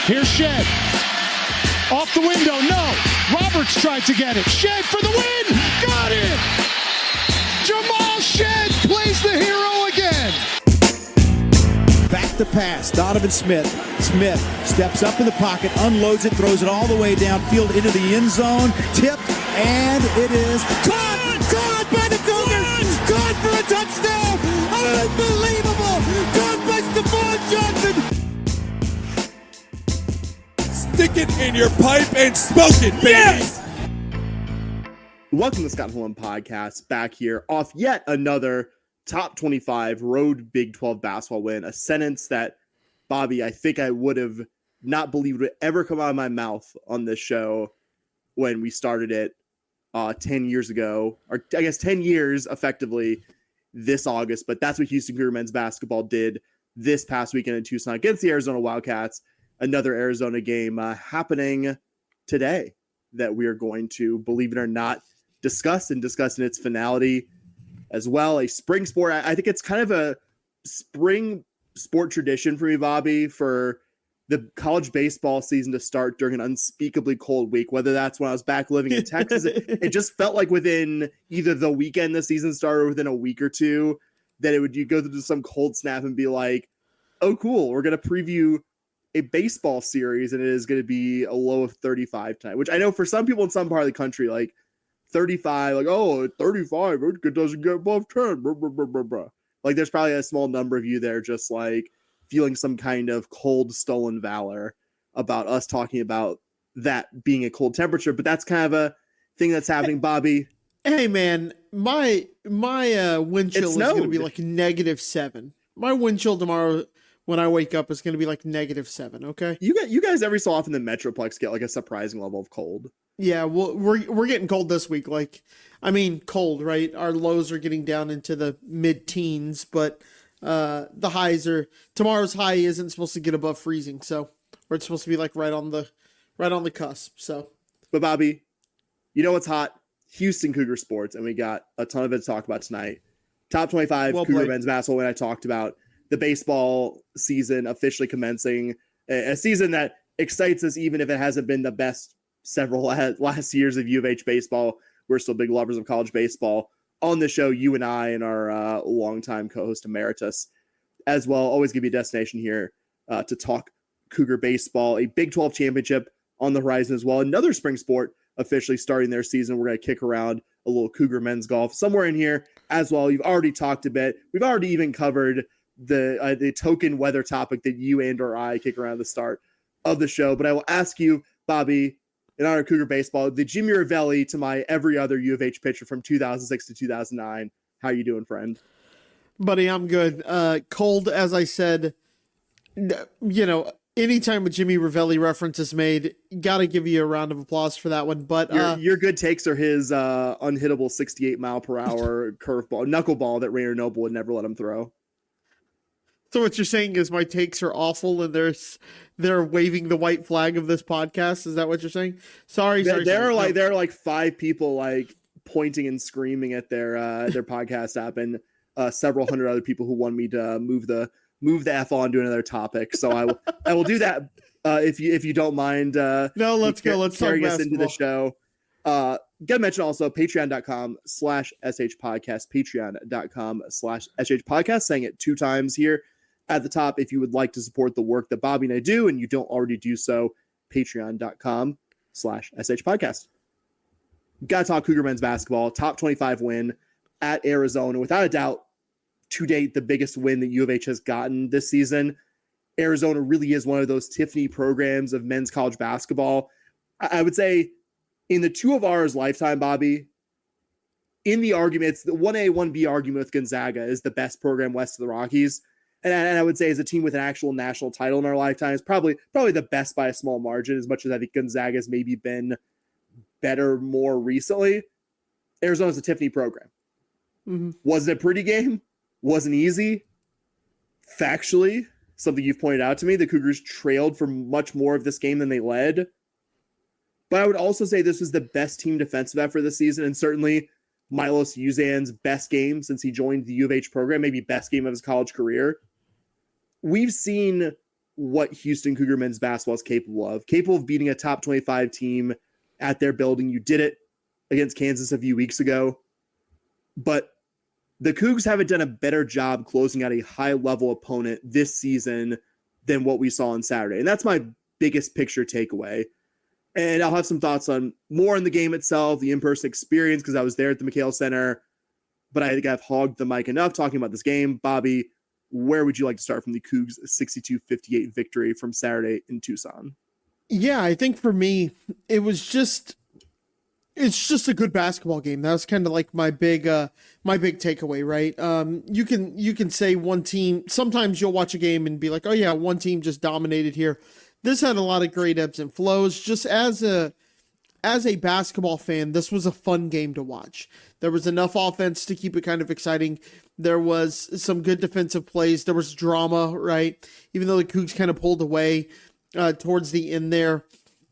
Here's Shed. Off the window, no. Roberts tried to get it. Shed for the win. Got it. Jamal Shed plays the hero again. Back to pass. Donovan Smith. Smith steps up in the pocket, unloads it, throws it all the way downfield into the end zone. Tipped, and it is caught. Caught by the Cougars. Caught for a touchdown. Unbelievable. Caught by Stephon Johnson. Stick it in your pipe and smoke it, baby. Yes! Welcome to the Scott Holland Podcast, back here off yet another top 25 road Big 12 basketball win. A sentence that, Bobby, I think I would have not believed would ever come out of my mouth on this show when we started it 10 years ago, or I guess 10 years effectively this August. But that's what Houston Cougar men's basketball did this past weekend in Tucson against the Arizona Wildcats. Another Arizona game happening today that we are going to, believe it or not, discuss in its finality as well. A spring sport. I think it's kind of a spring sport tradition for me, Bobby, for the college baseball season to start during an unspeakably cold week, whether that's when I was back living in Texas. It just felt like within either the weekend the season started or within a week or two that you go through some cold snap and be like, oh, cool, we're going to preview a baseball series, and it is going to be a low of 35 tonight, which I know for some people in some part of the country, like 35, like, oh, 35, it doesn't get above 10. Blah, blah, blah, blah, blah. Like, there's probably a small number of you there just like feeling some kind of cold, stolen valor about us talking about that being a cold temperature. But that's kind of a thing that's happening, Bobby. Hey, man, my wind chill is going to be like -7. My wind chill tomorrow when I wake up is going to be like -7. Okay. You guys every so often the Metroplex get like a surprising level of cold. Yeah, well, we're getting cold this week. Like, I mean, cold, right? Our lows are getting down into the mid-teens, but the highs are, tomorrow's high isn't supposed to get above freezing, so or it's supposed to be like right on the cusp. So, but Bobby, you know what's hot? Houston Cougar sports, and we got a ton of it to talk about tonight. Top 25 Cougar men's basketball. When I talked about the baseball season officially commencing, a season that excites us even if it hasn't been the best several last years of U of H baseball. We're still big lovers of college baseball on the show, you and I and our longtime co-host Emeritus as well. Always give you a destination here to talk Cougar baseball. A Big 12 championship on the horizon as well. Another spring sport officially starting their season. We're going to kick around a little Cougar men's golf somewhere in here as well. You've already talked a bit. We've already even covered the token weather topic that you and or I kick around the start of the show. But I will ask you, Bobby, in honor of Cougar baseball, the Jimmy Ravelli to my every other U of H pitcher from 2006 to 2009. How you doing, friend? Buddy, I'm good. Cold, as I said. You know, anytime a Jimmy Ravelli reference is made, got to give you a round of applause for that one. But your good takes are his unhittable 68 mile per hour curveball, knuckleball that Rainer Noble would never let him throw. So what you're saying is my takes are awful and they're waving the white flag of this podcast. Is that what you're saying? Sorry. There are like 5 people like pointing and screaming at their podcast app, and several hundred other people who want me to move the F on to another topic. So I will do that if you don't mind. No, let's go. Let's talk us into the show. Gotta mention also patreon.com/shpodcast, patreon.com/shpodcast, saying it 2 times here at the top. If you would like to support the work that Bobby and I do, and you don't already do so, patreon.com/shpodcast. Gotta talk Cougar men's basketball, top 25 win at Arizona. Without a doubt, to date, the biggest win that U of H has gotten this season. Arizona really is one of those Tiffany programs of men's college basketball. I would say in the 2 of ours lifetime, Bobby, in the arguments, the 1A, 1B argument with Gonzaga is the best program west of the Rockies. And I would say as a team with an actual national title in our lifetime is probably the best by a small margin, as much as I think Gonzaga has maybe been better more recently. Arizona's a Tiffany program. Mm-hmm. Was it a pretty game? Wasn't easy. Factually, something you've pointed out to me, the Cougars trailed for much more of this game than they led. But I would also say this was the best team defensive effort this season, and certainly Milos Uzan's best game since he joined the U of H program, maybe best game of his college career. We've seen what Houston Cougar men's basketball is capable of beating a top 25 team at their building. You did it against Kansas a few weeks ago, but the Cougs haven't done a better job closing out a high-level opponent this season than what we saw on Saturday. And that's my biggest picture takeaway. And I'll have some thoughts on more in the game itself, the in-person experience, because I was there at the McHale Center. But I think I've hogged the mic enough talking about this game. Bobby, where would you like to start from the Cougs' 62-58 victory from Saturday in Tucson? Yeah, I think for me, it's just a good basketball game. That was kind of like my big takeaway, right? You can say one team, sometimes you'll watch a game and be like, oh yeah, one team just dominated here. This had a lot of great ebbs and flows. Just as a basketball fan, this was a fun game to watch. There was enough offense to keep it kind of exciting. There was some good defensive plays. There was drama, right? Even though the Cougs kind of pulled away towards the end there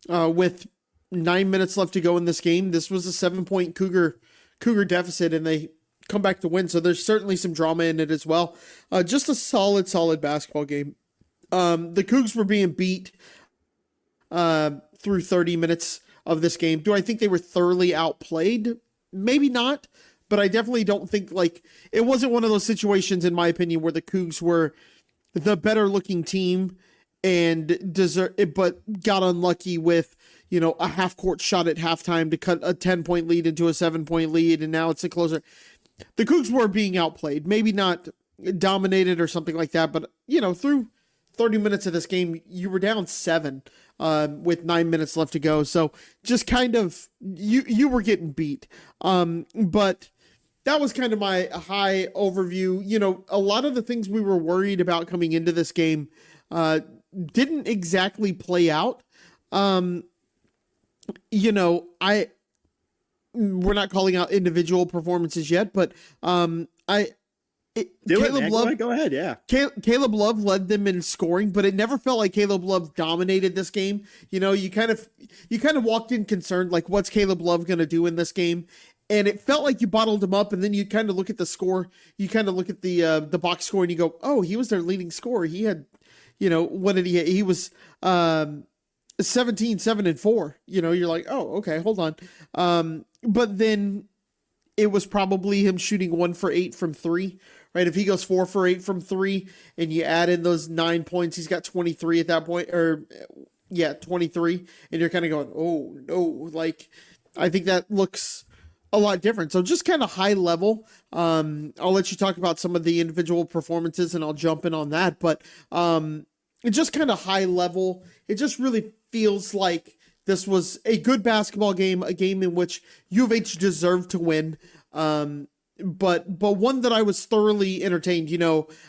with 9 minutes left to go in this game. This was a 7-point Cougar deficit, and they come back to win. So there's certainly some drama in it as well. Just a solid basketball game. The Cougs were being beat through 30 minutes of this game. Do I think they were thoroughly outplayed? Maybe not, but I definitely don't think, like, it wasn't one of those situations, in my opinion, where the Cougs were the better looking team and but got unlucky with, a half court shot at halftime to cut a 10-point lead into a 7-point lead, and now it's a closer. The Cougs were being outplayed, maybe not dominated or something like that, but through 30 minutes of this game, you were down 7 with 9 minutes left to go. So just kind of, you were getting beat. But that was kind of my high overview. A lot of the things we were worried about coming into this game didn't exactly play out. We're not calling out individual performances yet, but Caleb Love, go ahead, yeah. Caleb Love led them in scoring, but it never felt like Caleb Love dominated this game. You kind of walked in concerned, like, what's Caleb Love going to do in this game? And it felt like you bottled him up, and then you kind of look at the score, you kind of look at the box score, and you go, oh, he was their leading scorer. He had, what did he? He was 17, 7, and 4. You're like, oh, okay, hold on. But then it was probably him shooting 1 for 8 from 3. Right, if he goes 4 for 8 from 3, and you add in those 9 points, he's got 23 at that point, 23, and you're kind of going, oh no, like, I think that looks a lot different. So just kind of high level. I'll let you talk about some of the individual performances, and I'll jump in on that. But it just kind of high level. It just really feels like this was a good basketball game, a game in which U of H deserved to win. But one that I was thoroughly entertained.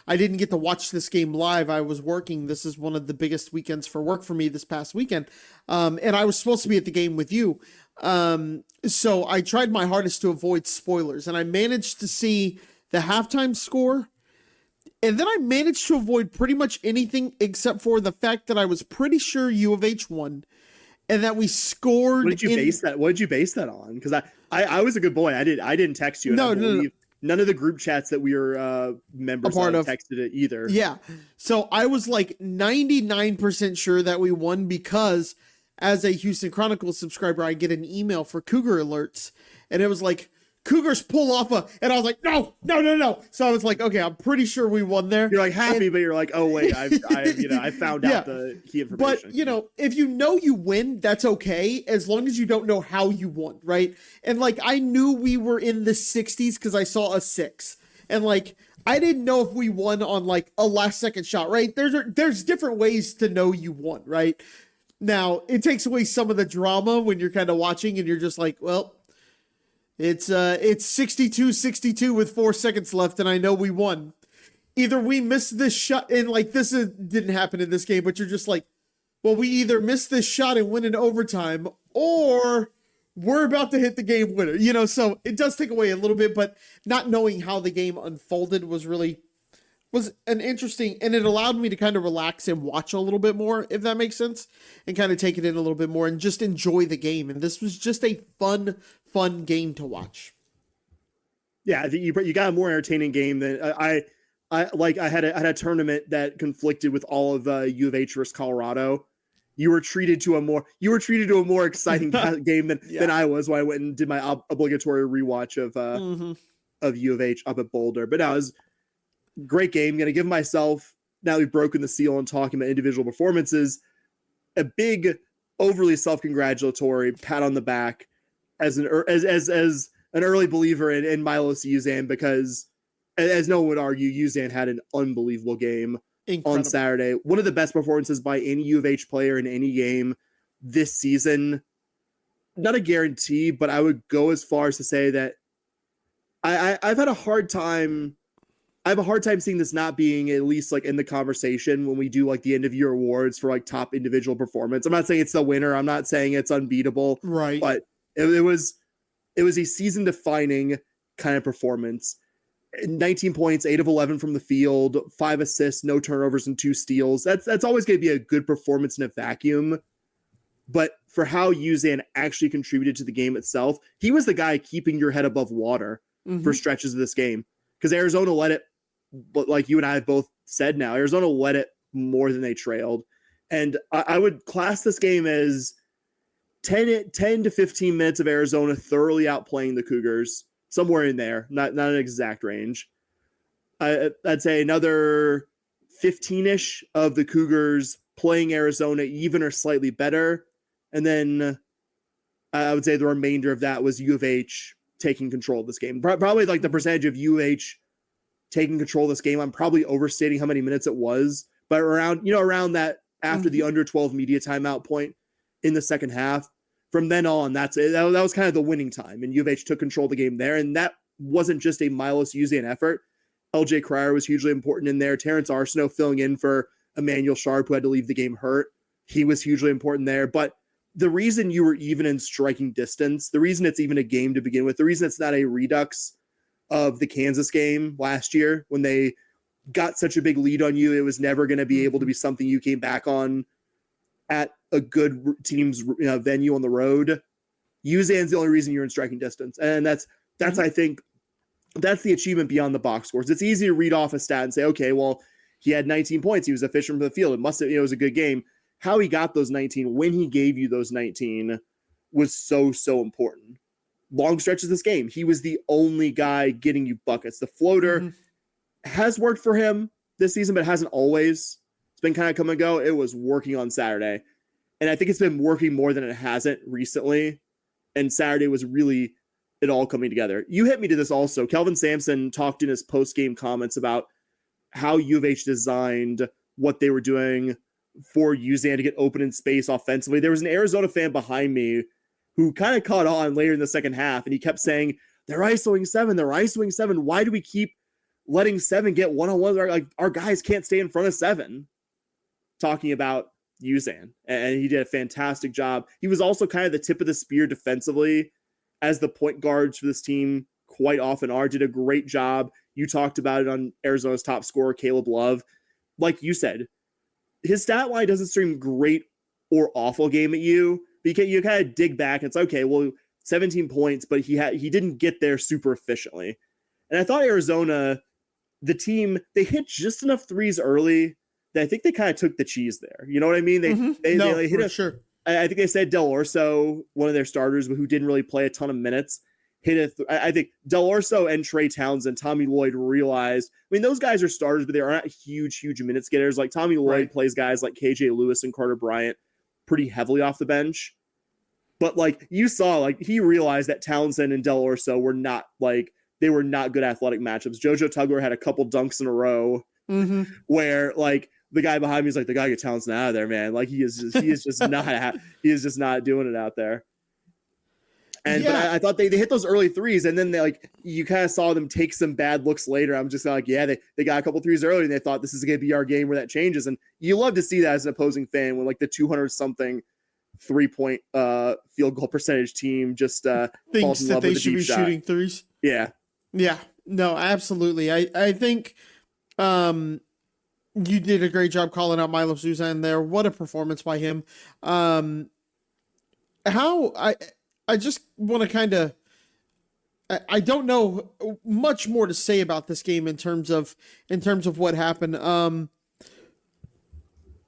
I didn't get to watch this game live. I was working. This is one of the biggest weekends for work for me this past weekend. And I was supposed to be at the game with you. So I tried my hardest to avoid spoilers, and I managed to see the halftime score. And then I managed to avoid pretty much anything except for the fact that I was pretty sure U of H won, and that we scored. What did you base that? What did you base that on? Because I was a good boy. I didn't text you. No. None of the group chats that we were members of texted it either. Yeah. So I was like 99% sure that we won, because as a Houston Chronicles subscriber, I get an email for Cougar alerts, and it was like, Cougars pull off and I was like, no. So I was like, okay, I'm pretty sure we won there. You're like happy, but you're like, oh wait, I found out the key information. But if you win, that's okay, as long as you don't know how you won, right? And like, I knew we were in the 60s because I saw a 6, and like, I didn't know if we won on like a last second shot, right? There's different ways to know you won, right? Now it takes away some of the drama when you're kind of watching and you're just like, well, it's 62-62 with 4 seconds left, and I know we won. Either we missed this shot, and like, didn't happen in this game, but you're just like, well, we either missed this shot and win in overtime, or we're about to hit the game winner. So it does take away a little bit, but not knowing how the game unfolded was an interesting, and it allowed me to kind of relax and watch a little bit more, if that makes sense, and kind of take it in a little bit more and just enjoy the game. And this was just a fun game to watch. Yeah, I think you got a more entertaining game than I I had a tournament that conflicted with all of U of H versus Colorado. You were treated to a more exciting game than I was when I went and did my obligatory rewatch of U of H up at Boulder. But no, it was a great game. Going to give myself, now we've broken the seal on talking about individual performances, a big, overly self-congratulatory pat on the back as an early believer in Milos Uzan, because as no one would argue, Uzan had an unbelievable game. Incredible. On Saturday. One of the best performances by any U of H player in any game this season. Not a guarantee, but I would go as far as to say that I've had a hard time. I have a hard time seeing this not being at least like in the conversation when we do like the end of year awards for like top individual performance. I'm not saying it's the winner. I'm not saying it's unbeatable. Right. But it was a season defining kind of performance. 19 points, 8 of 11 from the field, 5 assists, no turnovers, and 2 steals. That's always going to be a good performance in a vacuum. But for how Uzan actually contributed to the game itself, he was the guy keeping your head above water for stretches of this game. Because Arizona let it, but like you and I have both said now, Arizona let it more than they trailed. And I would class this game as 10 to 15 minutes of Arizona thoroughly outplaying the Cougars. Somewhere in there, not an exact range. I'd say another 15-ish of the Cougars playing Arizona even or slightly better. And then I would say the remainder of that was U of H taking control of this game. Probably like the percentage of U of H taking control of this game, I'm probably overstating how many minutes it was. But around that after the under 12 media timeout point in the second half, from then on, that's it. That was kind of the winning time, and U of H took control of the game there. And that wasn't just a Milos Uzan effort. LJ Cryer was hugely important in there. Terrence Arsenault filling in for Emmanuel Sharp, who had to leave the game hurt. He was hugely important there. But the reason you were even in striking distance, the reason it's even a game to begin with, the reason it's not a redux of the Kansas game last year when they got such a big lead on you, it was never going to be able to be something you came back on at a good team's venue on the road. Uzan's the only reason you're in striking distance. And that's I think, that's the achievement beyond the box scores. It's easy to read off a stat and say, okay, well, he had 19 points. He was efficient from the field. It was a good game. How he got those 19, when he gave you those 19, was so important. Long stretches of this game, he was the only guy getting you buckets. The floater has worked for him this season, but it hasn't always. It's been kind of come and go. It was working on Saturday. And I think it's been working more than it hasn't recently. And Saturday was really it all coming together. You hit me to this also. Kelvin Sampson talked in his post-game comments about how U of H designed what they were doing for Uzan to get open in space offensively. There was an Arizona fan behind me who kind of caught on later in the second half, and he kept saying, they're isoing 7. They're isoing 7. Why do we keep letting 7 get one-on-one? Like, our guys can't stay in front of 7. Talking about Uzan, and he did a fantastic job. He was also kind of the tip of the spear defensively, as the point guards for this team quite often are. Did a great job. You talked about it on Arizona's top scorer, Caleb Love. Like you said, his stat line doesn't scream great or awful game at you, because you kind of dig back and it's okay, well, 17 points, but he didn't get there super efficiently. And I thought Arizona, the team, they hit just enough threes early that I think they kind of took the cheese there. You know what I mean? They hit sure. I think they said Del Orso, one of their starters, who didn't really play a ton of minutes, I think Del Orso and Trey Townsend, Tommy Lloyd realized, I mean, those guys are starters, but they are not huge minutes getters. Like Tommy Lloyd plays guys like KJ Lewis and Carter Bryant pretty heavily off the bench. But like you saw, like he realized that Townsend and Del Orso were not they were not good athletic matchups. JoJo Tugler had a couple dunks in a row where like the guy behind me is like, the guy get Townsend out of there, man. Like he is just not doing it out there. And but I thought they hit those early threes, and then they you kind of saw them take some bad looks later. I'm just like, yeah, they got a couple threes early, and they thought this is going to be our game where that changes. And you love to see that as an opposing fan when like the 200-something 3-point field goal percentage team just thinks that they should be shooting threes. Yeah. No, absolutely. I think you did a great job calling out Milos Uzan there. What a performance by him. I just want to kind of, I don't know much more to say about this game in terms of what happened. So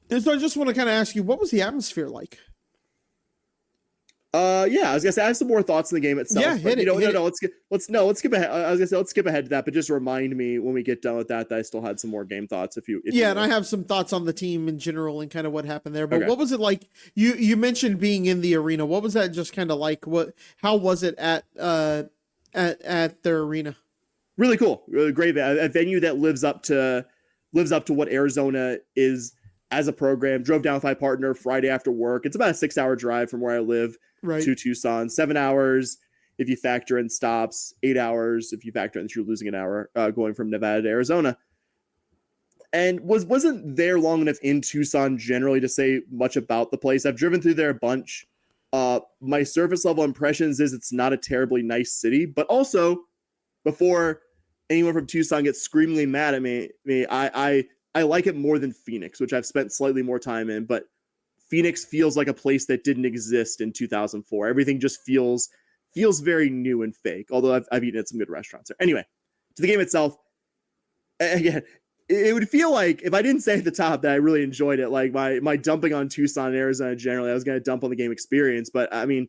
I just want to kind of ask you, what was the atmosphere like? Yeah, I was gonna say I have some more thoughts on the game itself. Yeah, hit it. Let's skip ahead. I was gonna say let's skip ahead to that, but just remind me when we get done with that I still had some more game thoughts. And I have some thoughts on the team in general and kind of what happened there. But Okay. What was it like? You mentioned being in the arena. What was that just kind of like? How was it at their arena? Really cool, really great. A venue that lives up to what Arizona is as a program. Drove down with my partner Friday after work. It's about a 6-hour drive from where I live to Tucson. 7 hours if you factor in stops. 8 hours if you factor in that you're losing an hour going from Nevada to Arizona. And wasn't there long enough in Tucson generally to say much about the place. I've driven through there a bunch. My surface level impressions is it's not a terribly nice city, but also before anyone from Tucson gets screamingly mad at me, I like it more than Phoenix, which I've spent slightly more time in, but Phoenix feels like a place that didn't exist in 2004. Everything just feels very new and fake, although I've eaten at some good restaurants there. Anyway, to the game itself, again, it would feel like, if I didn't say at the top that I really enjoyed it, like my dumping on Tucson and Arizona generally, I was going to dump on the game experience, but I mean,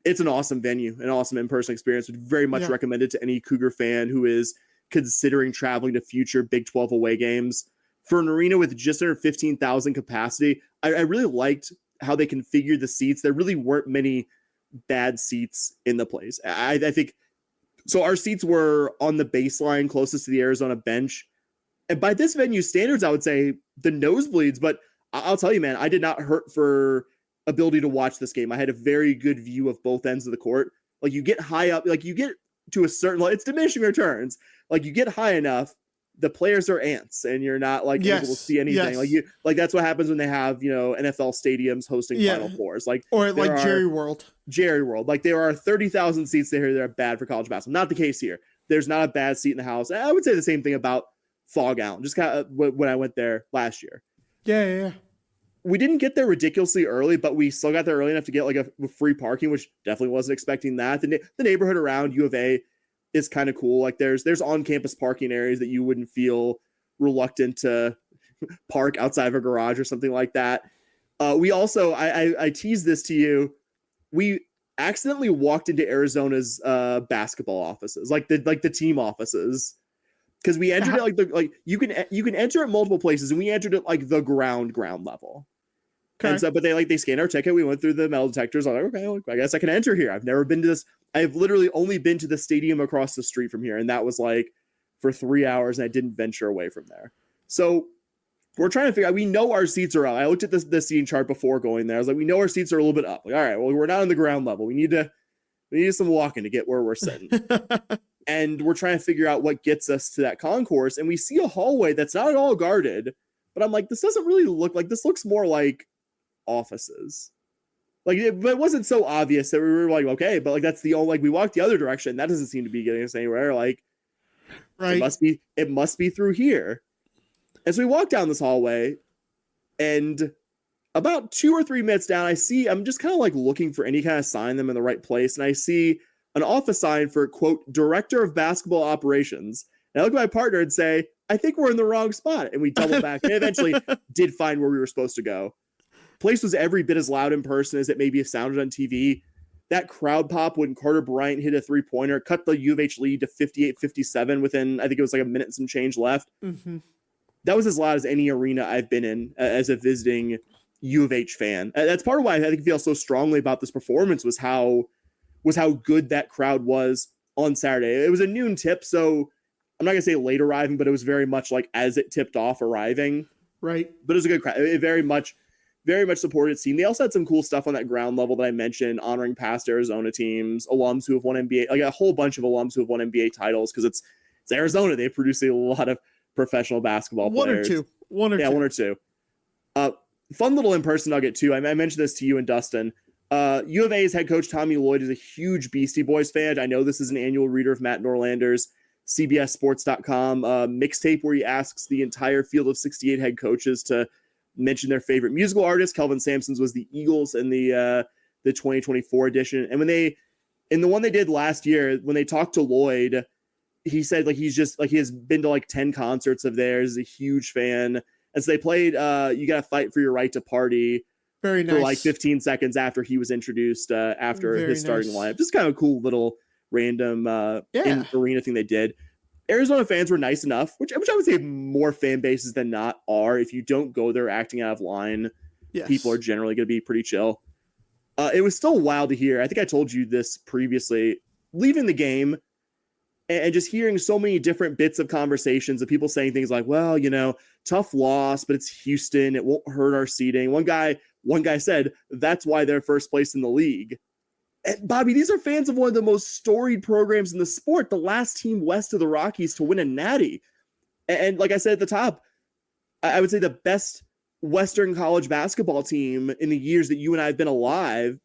it's an awesome venue, an awesome in-person experience. Would very much recommend it to any Cougar fan who is considering traveling to future Big 12 away games. For an arena with just under 15,000 capacity, I really liked how they configured the seats. There really weren't many bad seats in the place. I think so. Our seats were on the baseline closest to the Arizona bench. And by this venue standards, I would say the nosebleeds, but I'll tell you, man, I did not hurt for ability to watch this game. I had a very good view of both ends of the court. Like, you get high up, like you get to a certain level, it's diminishing returns. Like, you get high enough, the players are ants and you're not able to see anything. Like that's what happens when they have, NFL stadiums hosting Final Fours, or like Jerry World. Like, there are 30,000 seats there that are bad for college basketball. Not the case here. There's not a bad seat in the house. I would say the same thing about Fog Island, just kind of when I went there last year. Yeah. We didn't get there ridiculously early, but we still got there early enough to get like a free parking, which definitely wasn't expecting that. The neighborhood around U of A is kind of cool. Like, there's on-campus parking areas that you wouldn't feel reluctant to park outside of a garage or something like that. We also, I teased this to you, we accidentally walked into Arizona's basketball offices, like the team offices. Because we entered it you can enter at multiple places, and we entered it like the ground level. Okay. And so, but they scanned our ticket. We went through the metal detectors. I'm like, okay, I guess I can enter here. I've never been to this. I've literally only been to the stadium across the street from here, and that was like for 3 hours, and I didn't venture away from there. So we're trying to figure out. We know our seats are up. I looked at the seating chart before going there. I was like, we know our seats are a little bit up. Like, all right, well, we're not on the ground level. We need some walking to get where we're sitting. And we're trying to figure out what gets us to that concourse. And we see a hallway that's not at all guarded. But I'm like, this doesn't really look like, this looks more like offices. Like, it wasn't so obvious that we were like, okay, but like, that's the only, like, we walked the other direction. That doesn't seem to be getting us anywhere. Like, right. It must be through here. And so we walk down this hallway, and about 2 or 3 minutes down, I'm just kind of like looking for any kind of sign them in the right place. And I see an office sign for, quote, Director of Basketball Operations. And I look at my partner and say, I think we're in the wrong spot. And we double back and eventually did find where we were supposed to go. Place was every bit as loud in person as it maybe sounded on TV. That crowd pop when Carter Bryant hit a 3-pointer, cut the U of H lead to 58-57 within, I think it was like a minute and some change left. Mm-hmm. That was as loud as any arena I've been in as a visiting U of H fan. That's part of why I think I feel so strongly about this performance was how good that crowd was on Saturday. It was a noon tip, so I'm not going to say late arriving, but it was very much like as it tipped off arriving. Right. But it was a good crowd. It very much supported team. They also had some cool stuff on that ground level that I mentioned, honoring past Arizona teams, alums who have won NBA, like a whole bunch of alums who have won NBA titles, because it's Arizona. They produce a lot of professional basketball players. One or two. Fun little in-person nugget, too. I mentioned this to you and Dustin. U of A's head coach Tommy Lloyd is a huge Beastie Boys fan. I know this is an annual reader of Matt Norlander's CBSSports.com mixtape where he asks the entire field of 68 head coaches to mention their favorite musical artist. Kelvin Sampson's was the Eagles in the 2024 edition. And when they In the one they did last year, when they talked to Lloyd, he said like he's just like he has been to like 10 concerts of theirs, a huge fan. And so they played You Gotta Fight for Your Right to Party Very nice. for like 15 seconds after he was introduced after Very his starting nice. lineup. Just kind of a cool little random in arena thing they did. Arizona fans were nice enough, which I would say more fan bases than not are. If you don't go there acting out of line, people are generally going to be pretty chill. It was still wild to hear. I think I told you this previously. Leaving the game and just hearing so many different bits of conversations of people saying things like, well, you know, tough loss, but it's Houston. It won't hurt our seeding. One guy said, that's why they're first place in the league. And Bobby, these are fans of one of the most storied programs in the sport, the last team west of the Rockies to win a natty. And like I said at the top, I would say the best Western college basketball team in the years that you and I have been alive.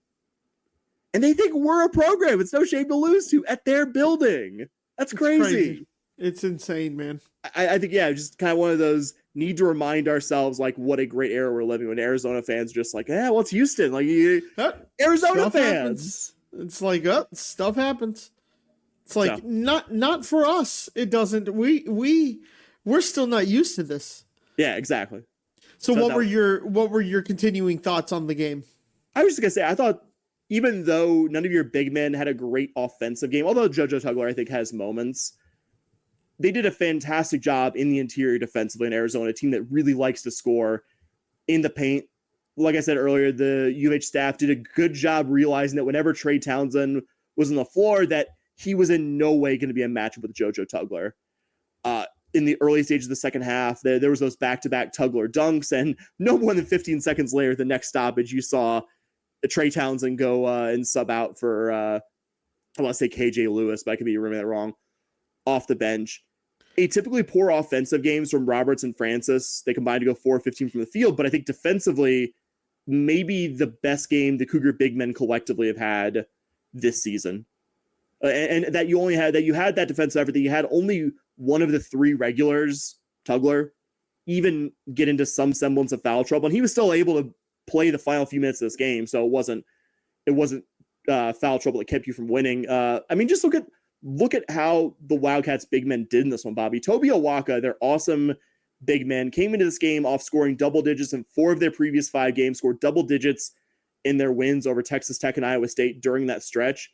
And they think we're a program. It's no shame to lose to at their building. That's crazy. It's insane, man. I think, yeah, just kind of one of those need to remind ourselves like what a great era we're living when Arizona fans are just like, yeah, well, it's Houston. Like Arizona fans. Happens. It's like, stuff happens. It's like not for us. It doesn't. We're still not used to this. Yeah, exactly. So what were your continuing thoughts on the game? I was just gonna say, I thought even though none of your big men had a great offensive game, although JoJo Tugler I think has moments, they did a fantastic job in the interior defensively in Arizona, a team that really likes to score in the paint. Like I said earlier, the U of H staff did a good job realizing that whenever Trey Townsend was on the floor, that he was in no way going to be a matchup with JoJo Tugler. In the early stages of the second half, there was those back-to-back Tugler dunks, and no more than 15 seconds later, the next stoppage, you saw Trey Townsend go and sub out for, I want to say KJ Lewis, but I could be remembering that wrong, off the bench. A typically poor offensive games from Roberts and Francis. They combined to go 4-15 from the field, but I think defensively, maybe the best game the Cougar big men collectively have had this season. And that you had that defensive effort, that you had only one of the three regulars, Tugler, even get into some semblance of foul trouble. And he was still able to play the final few minutes of this game. So it wasn't foul trouble that kept you from winning. I mean, just look at how the Wildcats big men did in this one, Bobby. Toby Owaka, their awesome big men, came into this game off scoring double digits in 4 of their previous 5 games, scored double digits in their wins over Texas Tech and Iowa State during that stretch.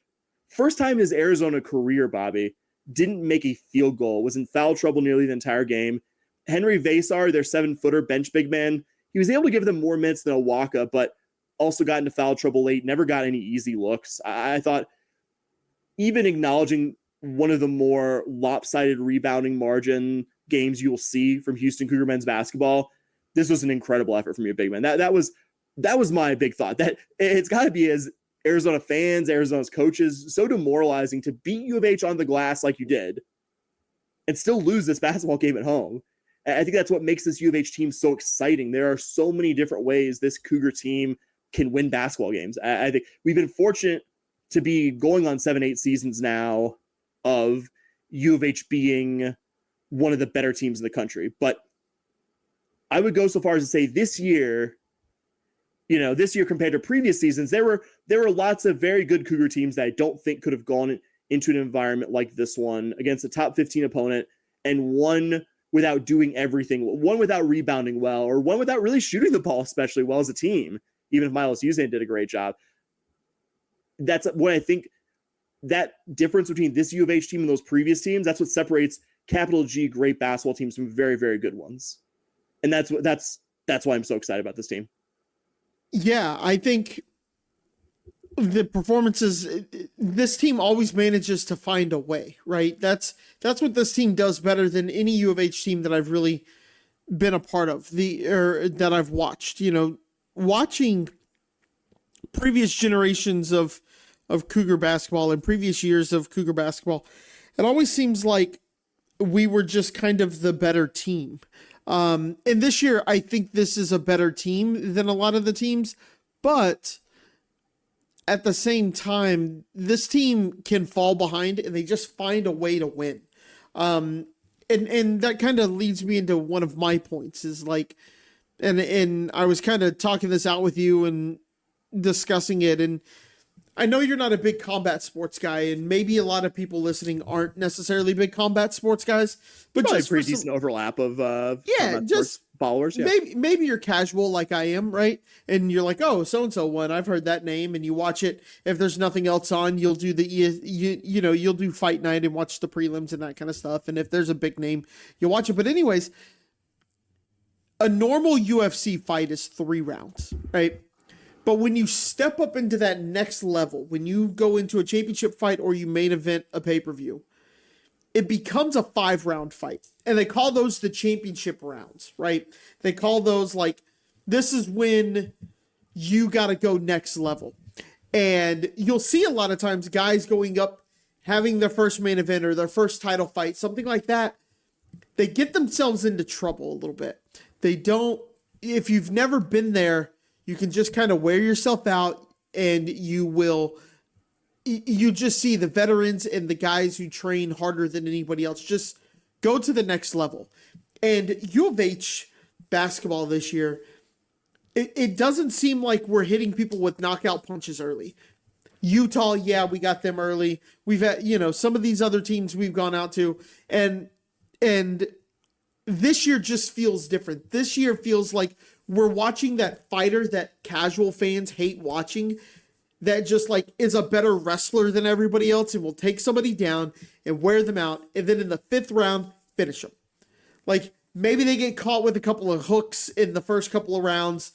First time in his Arizona career, Bobby, didn't make a field goal, was in foul trouble nearly the entire game. Henry Vasar, their 7-footer bench big man, he was able to give them more minutes than Owaka, but also got into foul trouble late, never got any easy looks. I thought even acknowledging one of the more lopsided rebounding margin games you will see from Houston Cougar men's basketball, this was an incredible effort from your big man. That was my big thought. That it's got to be, as Arizona fans, Arizona's coaches, so demoralizing to beat U of H on the glass like you did and still lose this basketball game at home. I think that's what makes this U of H team so exciting. There are so many different ways this Cougar team can win basketball games. I think we've been fortunate to be going on 7-8 seasons now of U of H being one of the better teams in the country. But I would go so far as to say this year compared to previous seasons, there were lots of very good Cougar teams that I don't think could have gone into an environment like this one against a top 15 opponent and won without doing everything, one without rebounding well, or one without really shooting the ball especially well as a team, even if Milos Uzan did a great job. That's what I think, that difference between this U of H team and those previous teams, that's what separates capital G great basketball teams from very, very good ones. And that's why I'm so excited about this team. Yeah, I think the performances, this team always manages to find a way, right? That's what this team does better than any U of H team that I've really been a part of, that I've watched. You know, watching previous generations of Cougar basketball and previous years of Cougar basketball, it always seems like we were just kind of the better team. And this year, I think this is a better team than a lot of the teams, but at the same time, this team can fall behind and they just find a way to win. And that kind of leads me into one of my points is like, and I was kind of talking this out with you and discussing it. And I know you're not a big combat sports guy, and maybe a lot of people listening aren't necessarily big combat sports guys, but Probably just a pretty decent overlap of combat just sports followers. Yeah. maybe you're casual like I am, right? And you're like, oh, so and so one, I've heard that name, and you watch it. If there's nothing else on, you'll do you'll do fight night and watch the prelims and that kind of stuff. And if there's a big name, you'll watch it. But anyways, a normal UFC fight is 3 rounds, right? But when you step up into that next level, when you go into a championship fight or you main event a pay-per-view, it becomes a 5-round fight. And they call those the championship rounds, right? They call those like, this is when you got to go next level. And you'll see a lot of times guys going up, having their first main event or their first title fight, something like that. They get themselves into trouble a little bit. They don't, if you've never been there, you can just kind of wear yourself out, and you just see the veterans and the guys who train harder than anybody else just go to the next level. And U of H basketball this year, it doesn't seem like we're hitting people with knockout punches early. Utah, yeah, we got them early. We've had, some of these other teams we've gone out to, and this year just feels different. This year feels like we're watching that fighter that casual fans hate watching, that just like is a better wrestler than everybody else and will take somebody down and wear them out. And then in the 5th round, finish them. Like maybe they get caught with a couple of hooks in the first couple of rounds.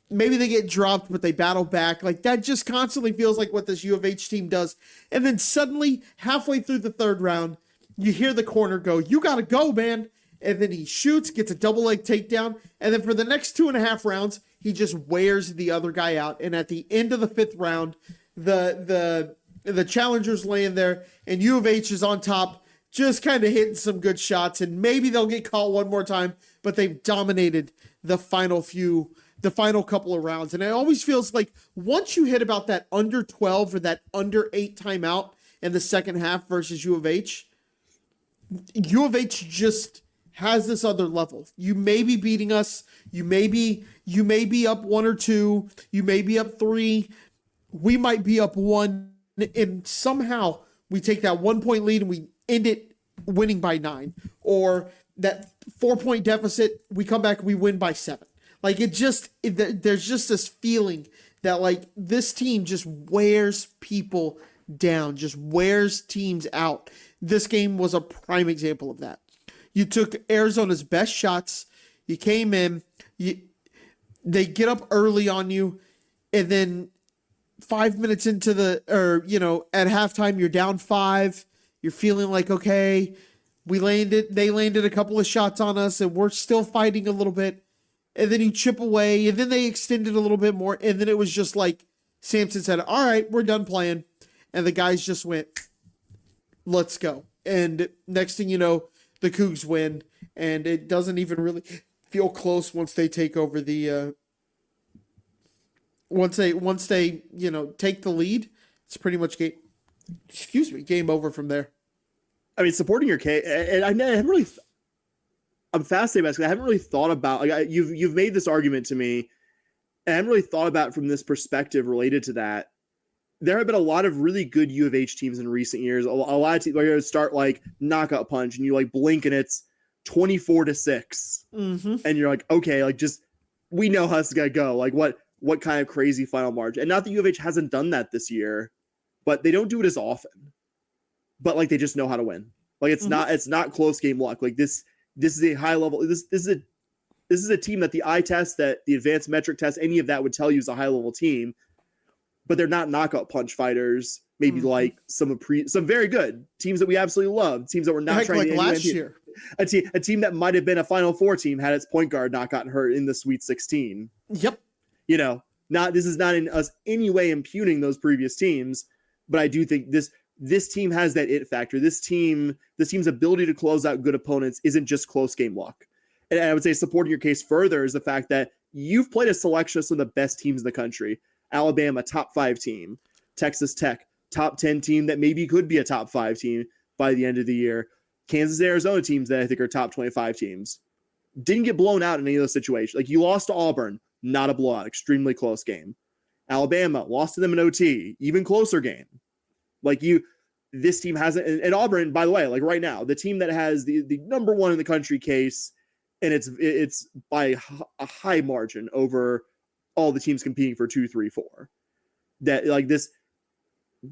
Maybe they get dropped, but they battle back. Like that just constantly feels like what this U of H team does. And then suddenly halfway through the 3rd round, you hear the corner go, "You got to go, man." And then he shoots, gets a double leg takedown. And then for the next 2.5 rounds, he just wears the other guy out. And at the end of the 5th round, the challengers laying there and U of H is on top, just kind of hitting some good shots. And maybe they'll get caught one more time, but they've dominated the final couple of rounds. And it always feels like once you hit about that under 12 or that under 8 timeout in the second half versus U of H just has this other level. You may be beating us. You may be up 1 or 2. You may be up 3. We might be up 1, and somehow we take that 1-point lead and we end it winning by 9. Or that 4-point deficit, we come back and we win by 7. Like there's just this feeling that like this team just wears people down, just wears teams out. This game was a prime example of that. You took Arizona's best shots. You came in. They get up early on you, and then 5 minutes into at halftime, you're down 5. You're feeling like, okay, they landed a couple of shots on us, and we're still fighting a little bit. And then you chip away, and then they extended a little bit more, and then it was just like Sampson said, "All right, we're done playing," and the guys just went, "Let's go." And next thing you know, the Cougs win, and it doesn't even really feel close once they take over the once they take the lead. It's pretty much game over from there. I mean, supporting your case, and I'm fascinated by this because I haven't really thought about you've made this argument to me, and I haven't really thought about it from this perspective related to that. There have been a lot of really good U of H teams in recent years. A lot of teams where you start like knockout punch and you like blink and it's 24-6, and you're like, okay, like just we know how this is gonna go. Like what kind of crazy final margin? And not that U of H hasn't done that this year, but they don't do it as often. But like they just know how to win. Like it's not close game luck. Like this is a high level. This is a team that the eye test, that the advanced metric test, any of that would tell you is a high level team. But they're not knockout punch fighters. Maybe like some very good teams that we absolutely love. Teams that were not trying to last year. A team that might have been a Final Four team had its point guard not gotten hurt in the Sweet 16. Yep. This is not in us any way impugning those previous teams, but I do think this team has that it factor. This team's ability to close out good opponents isn't just close game luck. And I would say supporting your case further is the fact that you've played a selection of some of the best teams in the country. Alabama, top 5 team. Texas Tech, top 10 team that maybe could be a top 5 team by the end of the year. Kansas, Arizona teams that I think are top 25 teams. Didn't get blown out in any of those situations. Like you lost to Auburn, not a blowout, extremely close game. Alabama lost to them in OT, even closer game. Like this team hasn't, and Auburn, by the way, like right now, the team that has the number one in the country case, and it's by a high margin over all the teams competing for 2, 3, 4. That like this,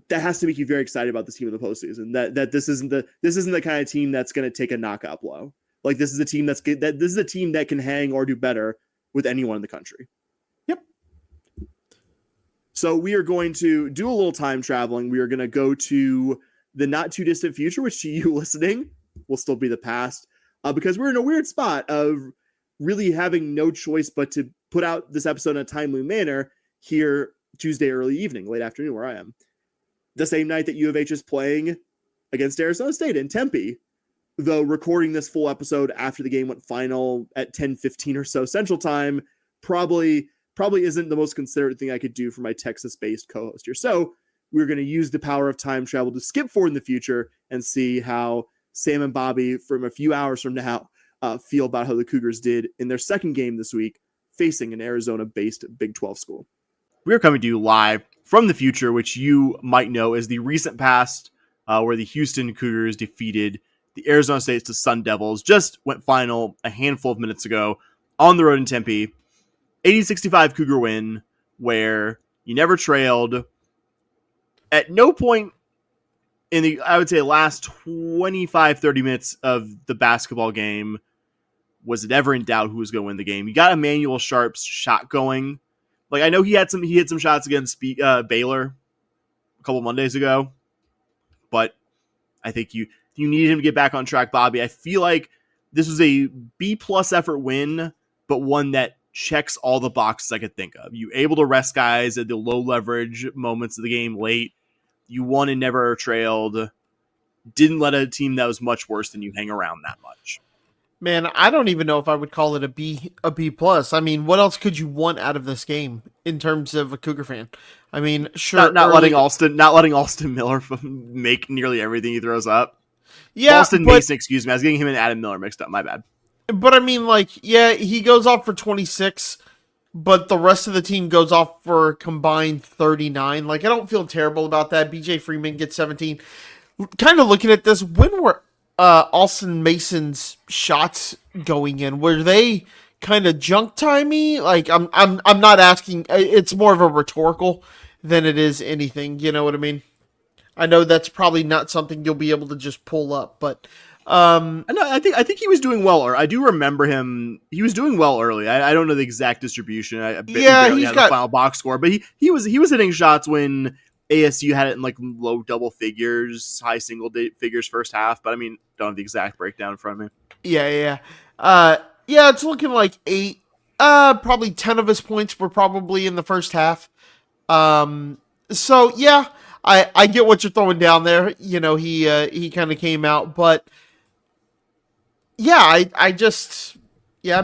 that has to make you very excited about this team in the postseason. That this isn't the kind of team that's going to take a knockout blow. Like this is a team this is a team that can hang or do better with anyone in the country. Yep. So we are going to do a little time traveling. We are going to go to the not too distant future, which to you listening will still be the past, because we're in a weird spot of really having no choice but to put out this episode in a timely manner here Tuesday early evening, late afternoon where I am. The same night that U of H is playing against Arizona State in Tempe, though recording this full episode after the game went final at 10:15 or so Central Time probably isn't the most considerate thing I could do for my Texas-based co-host here. So we're going to use the power of time travel to skip forward in the future and see how Sam and Bobby from a few hours from now feel about how the Cougars did in their second game this week facing an Arizona-based Big 12 school. We are coming to you live from the future, which you might know as the recent past, where the Houston Cougars defeated the Arizona State to Sun Devils. Just went final a handful of minutes ago on the road in Tempe. 80-65 Cougar win, where you never trailed. At no point in the, I would say, last 25, 30 minutes of the basketball game was it ever in doubt who was going to win the game. You got Emmanuel Sharp's shot going. Like, I know he hit some shots against Baylor a couple Mondays ago, but I think you needed him to get back on track, Bobby. I feel like this was a B+ effort win, but one that checks all the boxes I could think of. You able to rest guys at the low leverage moments of the game late. You won and never trailed. Didn't let a team that was much worse than you hang around that much. Man, I don't even know if I would call it a B+. I mean, what else could you want out of this game in terms of a Cougar fan? I mean, sure, not letting Alston Miller make nearly everything he throws up. Yeah, Alston Mason, excuse me. I was getting him and Adam Miller mixed up. My bad. But I mean, like, yeah, he goes off for 26, but the rest of the team goes off for a combined 39. Like, I don't feel terrible about that. BJ Freeman gets 17. Kind of looking at this, when were Alston Mason's shots going in? Were they kind of junk timey? Like, I'm not asking. It's more of a rhetorical than it is anything. You know what I mean? I know that's probably not something you'll be able to just pull up, but I think he was doing well. Or I do remember him. He was doing well early. I don't know the exact distribution. He's got the final box score, but he was hitting shots when ASU had it in like low double figures, high single figures first half. But I mean, don't have the exact breakdown in front of me. Yeah. It's looking like 8. Probably 10 of his points were probably in the first half. So yeah, I get what you're throwing down there. You know, he kind of came out, but yeah,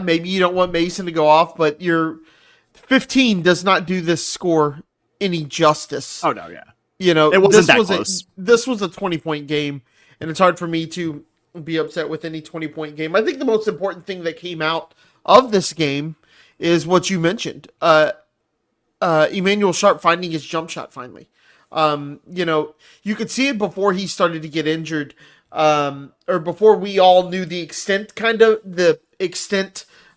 maybe you don't want Mason to go off, but your 15 does not do this score any justice. Oh no, yeah. You know, it wasn't that close. This was a 20-point game, and it's hard for me to be upset with any 20-point game. I think the most important thing that came out of this game is what you mentioned. Emmanuel Sharp finding his jump shot finally. You know, you could see it before he started to get injured, or before we all knew the extent,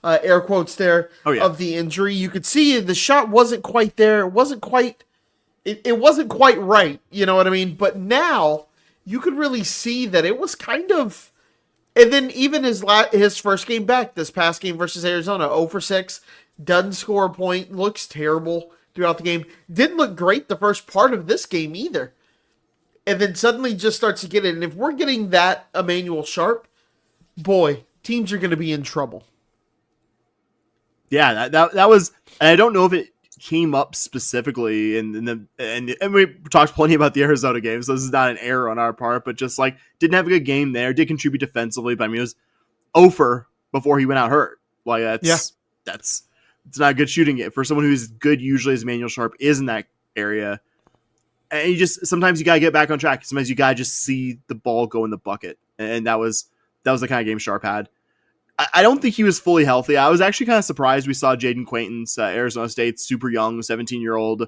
air quotes there, of the injury. You could see the shot wasn't quite there. It wasn't quite right. You know what I mean? But now you could really see that it was kind of, and then even his first game back, this past game versus Arizona, 0 for 6, doesn't score a point, looks terrible throughout the game. Didn't look great the first part of this game either. And then suddenly just starts to get it. And if we're getting that Emmanuel Sharp, boy, teams are going to be in trouble. Yeah, that was, and I don't know if it came up specifically and we talked plenty about the Arizona game, so this is not an error on our part, but just like didn't have a good game there, did contribute defensively, but I mean it was 0 for before he went out hurt. Like it's not good shooting it for someone who's good usually as Emmanuel Sharp is in that area. And you just sometimes you gotta get back on track. Sometimes you gotta just see the ball go in the bucket, and that was the kind of game Sharp had. I don't think he was fully healthy. I was actually kind of surprised we saw Jaden Quaintance, Arizona State, super young, 17-year-old,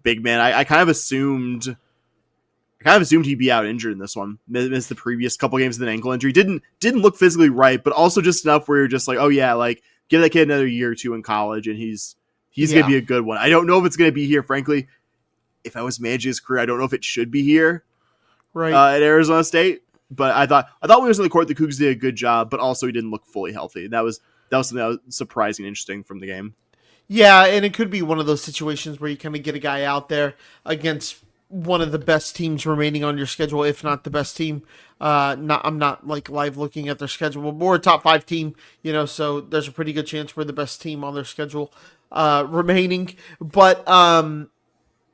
big man. I kind of assumed he'd be out injured in this one. Missed the previous couple games with an ankle injury. Didn't look physically right, but also just enough where you're just like, oh yeah, like give that kid another year or two in college, and he's gonna be a good one. I don't know if it's gonna be here, frankly. If I was managing his career, I don't know if it should be here, right, at Arizona State. But I thought when he was on the court, the Cougs did a good job, but also he didn't look fully healthy. That was something that was surprising and interesting from the game. Yeah, and it could be one of those situations where you kind of get a guy out there against one of the best teams remaining on your schedule, if not the best team. I'm not like live looking at their schedule, but more a top 5 team, so there's a pretty good chance we're the best team on their schedule remaining. But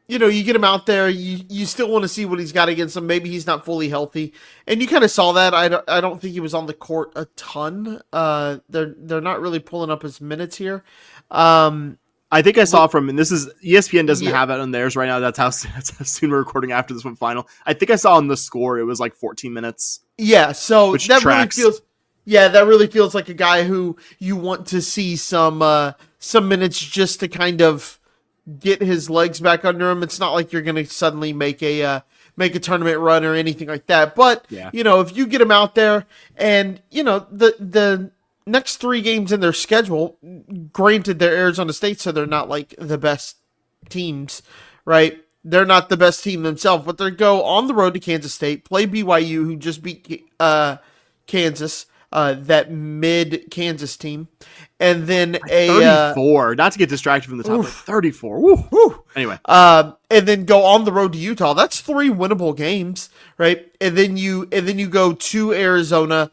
you get him out there, you still want to see what he's got against him. Maybe he's not fully healthy, and you kind of saw that. I don't think he was on the court a ton. They're not really pulling up his minutes here. I think I saw from, and this is ESPN doesn't have it on theirs right now. That's how soon we're recording after this one final. I think I saw on the score it was like 14 minutes. Yeah, so that tracks. really feels like a guy who you want to see some minutes just to kind of get his legs back under him. It's not like you're going to suddenly make a tournament run or anything like that. But if you get him out there, and the next 3 games in their schedule, granted they're Arizona State, so they're not like the best teams, right? They're not the best team themselves, but they go on the road to Kansas State, play BYU, who just beat Kansas, that mid-Kansas team, and then 34. Not to get distracted from the top, but 34. Woo. Anyway, and then go on the road to Utah. That's 3 winnable games, right? And then you go to Arizona,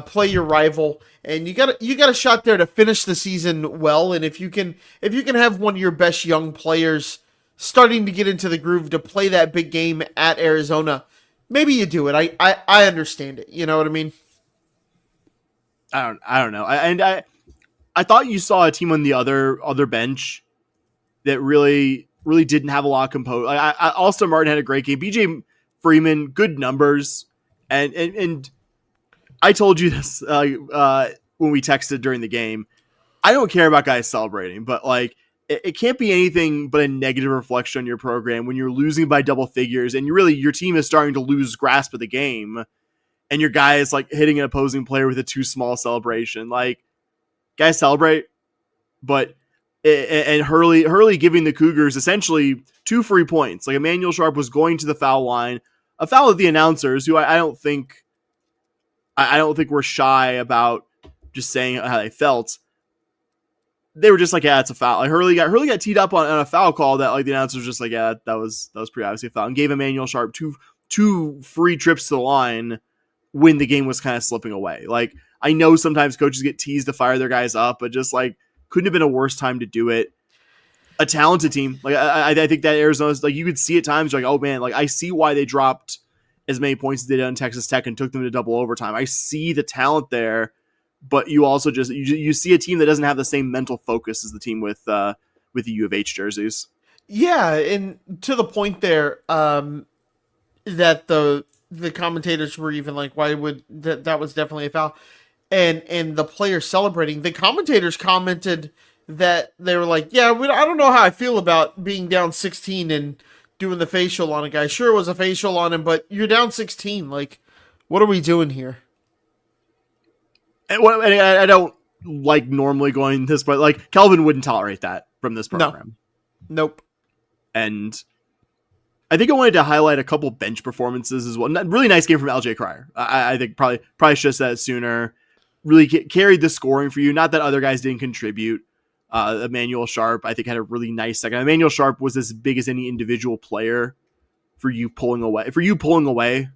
play your rival, and you got a shot there to finish the season well. And if you can have one of your best young players starting to get into the groove to play that big game at Arizona, maybe you do it. I understand it. You know what I mean? I don't know. I thought you saw a team on the other bench that really didn't have a lot of composure. Alston Martin had a great game. BJ Freeman, good numbers, and I told you this when we texted during the game. I don't care about guys celebrating, but like it can't be anything but a negative reflection on your program when you're losing by double figures and your team is starting to lose grasp of the game, and your guy is like hitting an opposing player with a too small celebration. Like, guys celebrate, but and Hurley giving the Cougars essentially 2 free points. Like, Emmanuel Sharp was going to the foul line, a foul of the announcers, who I don't think were shy about just saying how they felt. They were just like, yeah, it's a foul. Like, Hurley got teed up on a foul call that like the announcers were just like, yeah, that was pretty obviously a foul, and gave Emmanuel Sharp two free trips to the line when the game was kind of slipping away. Like, I know sometimes coaches get teased to fire their guys up, but just like couldn't have been a worse time to do it. A talented team. Like, I think that Arizona's, like, you could see at times, like, oh man, like I see why they dropped as many points as they did on Texas Tech and took them to double overtime. I see the talent there, but you also just you see a team that doesn't have the same mental focus as the team with the U of H jerseys. Yeah, and to the point there, that the commentators were even like, why would that was definitely a foul. And the players celebrating, the commentators commented that they were like, yeah, I don't know how I feel about being down 16 and doing the facial on a guy. Sure, it was a facial on him, but you're down 16. Like, what are we doing here? And I don't like normally going this, but like Kelvin wouldn't tolerate that from this program. No. Nope. And I think I wanted to highlight a couple bench performances as well. Really nice game from LJ Cryer. I think probably should have said it sooner. Really carried the scoring for you. Not that other guys didn't contribute. Emmanuel Sharp, I think, had a really nice second. Emmanuel Sharp was as big as any individual player for you pulling away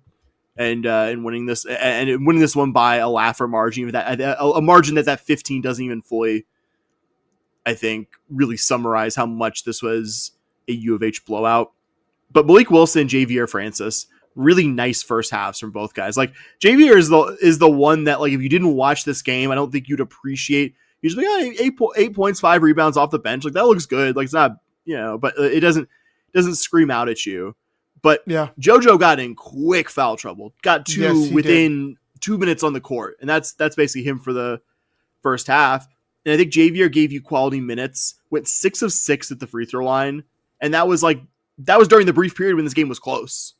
and winning this and winning this one by a laugher margin. A margin that 15 doesn't even fully, I think, really summarize how much this was a U of H blowout. But Malik Wilson, Javier Francis, really nice first halves from both guys. Like, Javier is the one that, like, if you didn't watch this game, I don't think you'd appreciate. He's like, 8 points, 5 rebounds off the bench. Like, that looks good. Like, it's not, but it doesn't scream out at you. But yeah, JoJo got in quick foul trouble. Got within did. 2 minutes on the court, and that's basically him for the first half. And I think Javier gave you quality minutes. Went 6 of 6 at the free throw line, and that was like that was during the brief period when this game was close.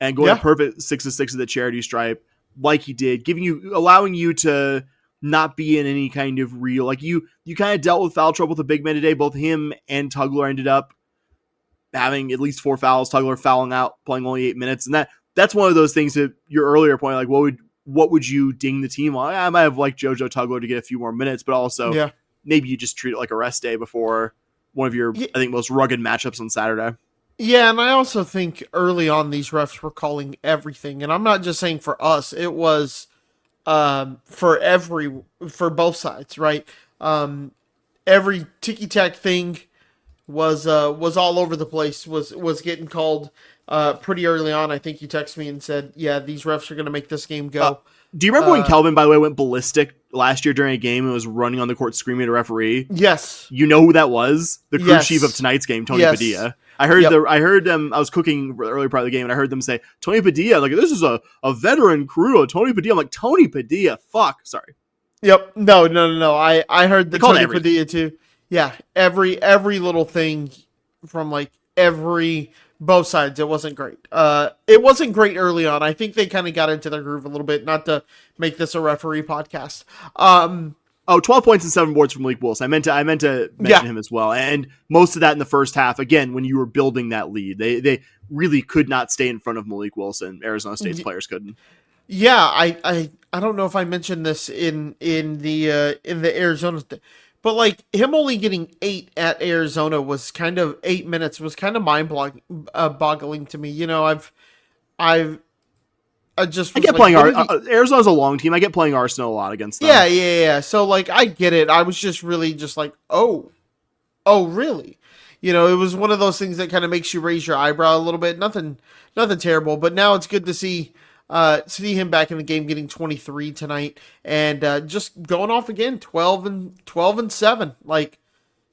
And going Yeah. a perfect 6-6 of the charity stripe like he did, allowing you to not be in any kind of real, like you kind of dealt with foul trouble with the big man today. Both him and Tugler ended up having at least 4 fouls. Tugler fouling out, playing only 8 minutes. And that's one of those things that your earlier point, like what would you ding the team on? I might have liked JoJo Tugler to get a few more minutes, but also maybe you just treat it like a rest day before one of your, I think, most rugged matchups on Saturday. Yeah, and I also think early on these refs were calling everything, and I'm not just saying for us; it was for both sides, right? Every ticky tack thing was all over the place. Was getting called pretty early on. I think you texted me and said, "Yeah, these refs are going to make this game go." Do you remember when Kelvin, by the way, went ballistic last year during a game and was running on the court screaming at a referee? Yes. You know who that was? The crew chief of tonight's game, Tony Padilla. I heard them. I was cooking earlier part of the game, and I heard them say Tony Padilla. Like, this is a veteran crew. Tony Padilla. I'm like, Tony Padilla. Fuck. Sorry. Yep. No. I heard the Tony everything. Padilla too. Yeah. Every little thing from like both sides. It wasn't great. It wasn't great early on. I think they kind of got into their groove a little bit. Not to make this a referee podcast. 12 points and 7 boards from Malik Willis. I meant to mention him as well. And most of that in the first half, again, when you were building that lead, they really could not stay in front of Malik Willis, and Arizona State's players couldn't. Yeah, I don't know if I mentioned this in the Arizona, but like him only getting 8 at Arizona was kind of 8 minutes was kind of boggling to me. You know, I get playing Arizona's a long team. I get playing Arsenal a lot against them. Yeah. So like I get it. I was just really just like, oh, really? You know, it was one of those things that kind of makes you raise your eyebrow a little bit. Nothing terrible. But now it's good to see him back in the game, getting 23 tonight, and just going off again, 12 and 7. Like,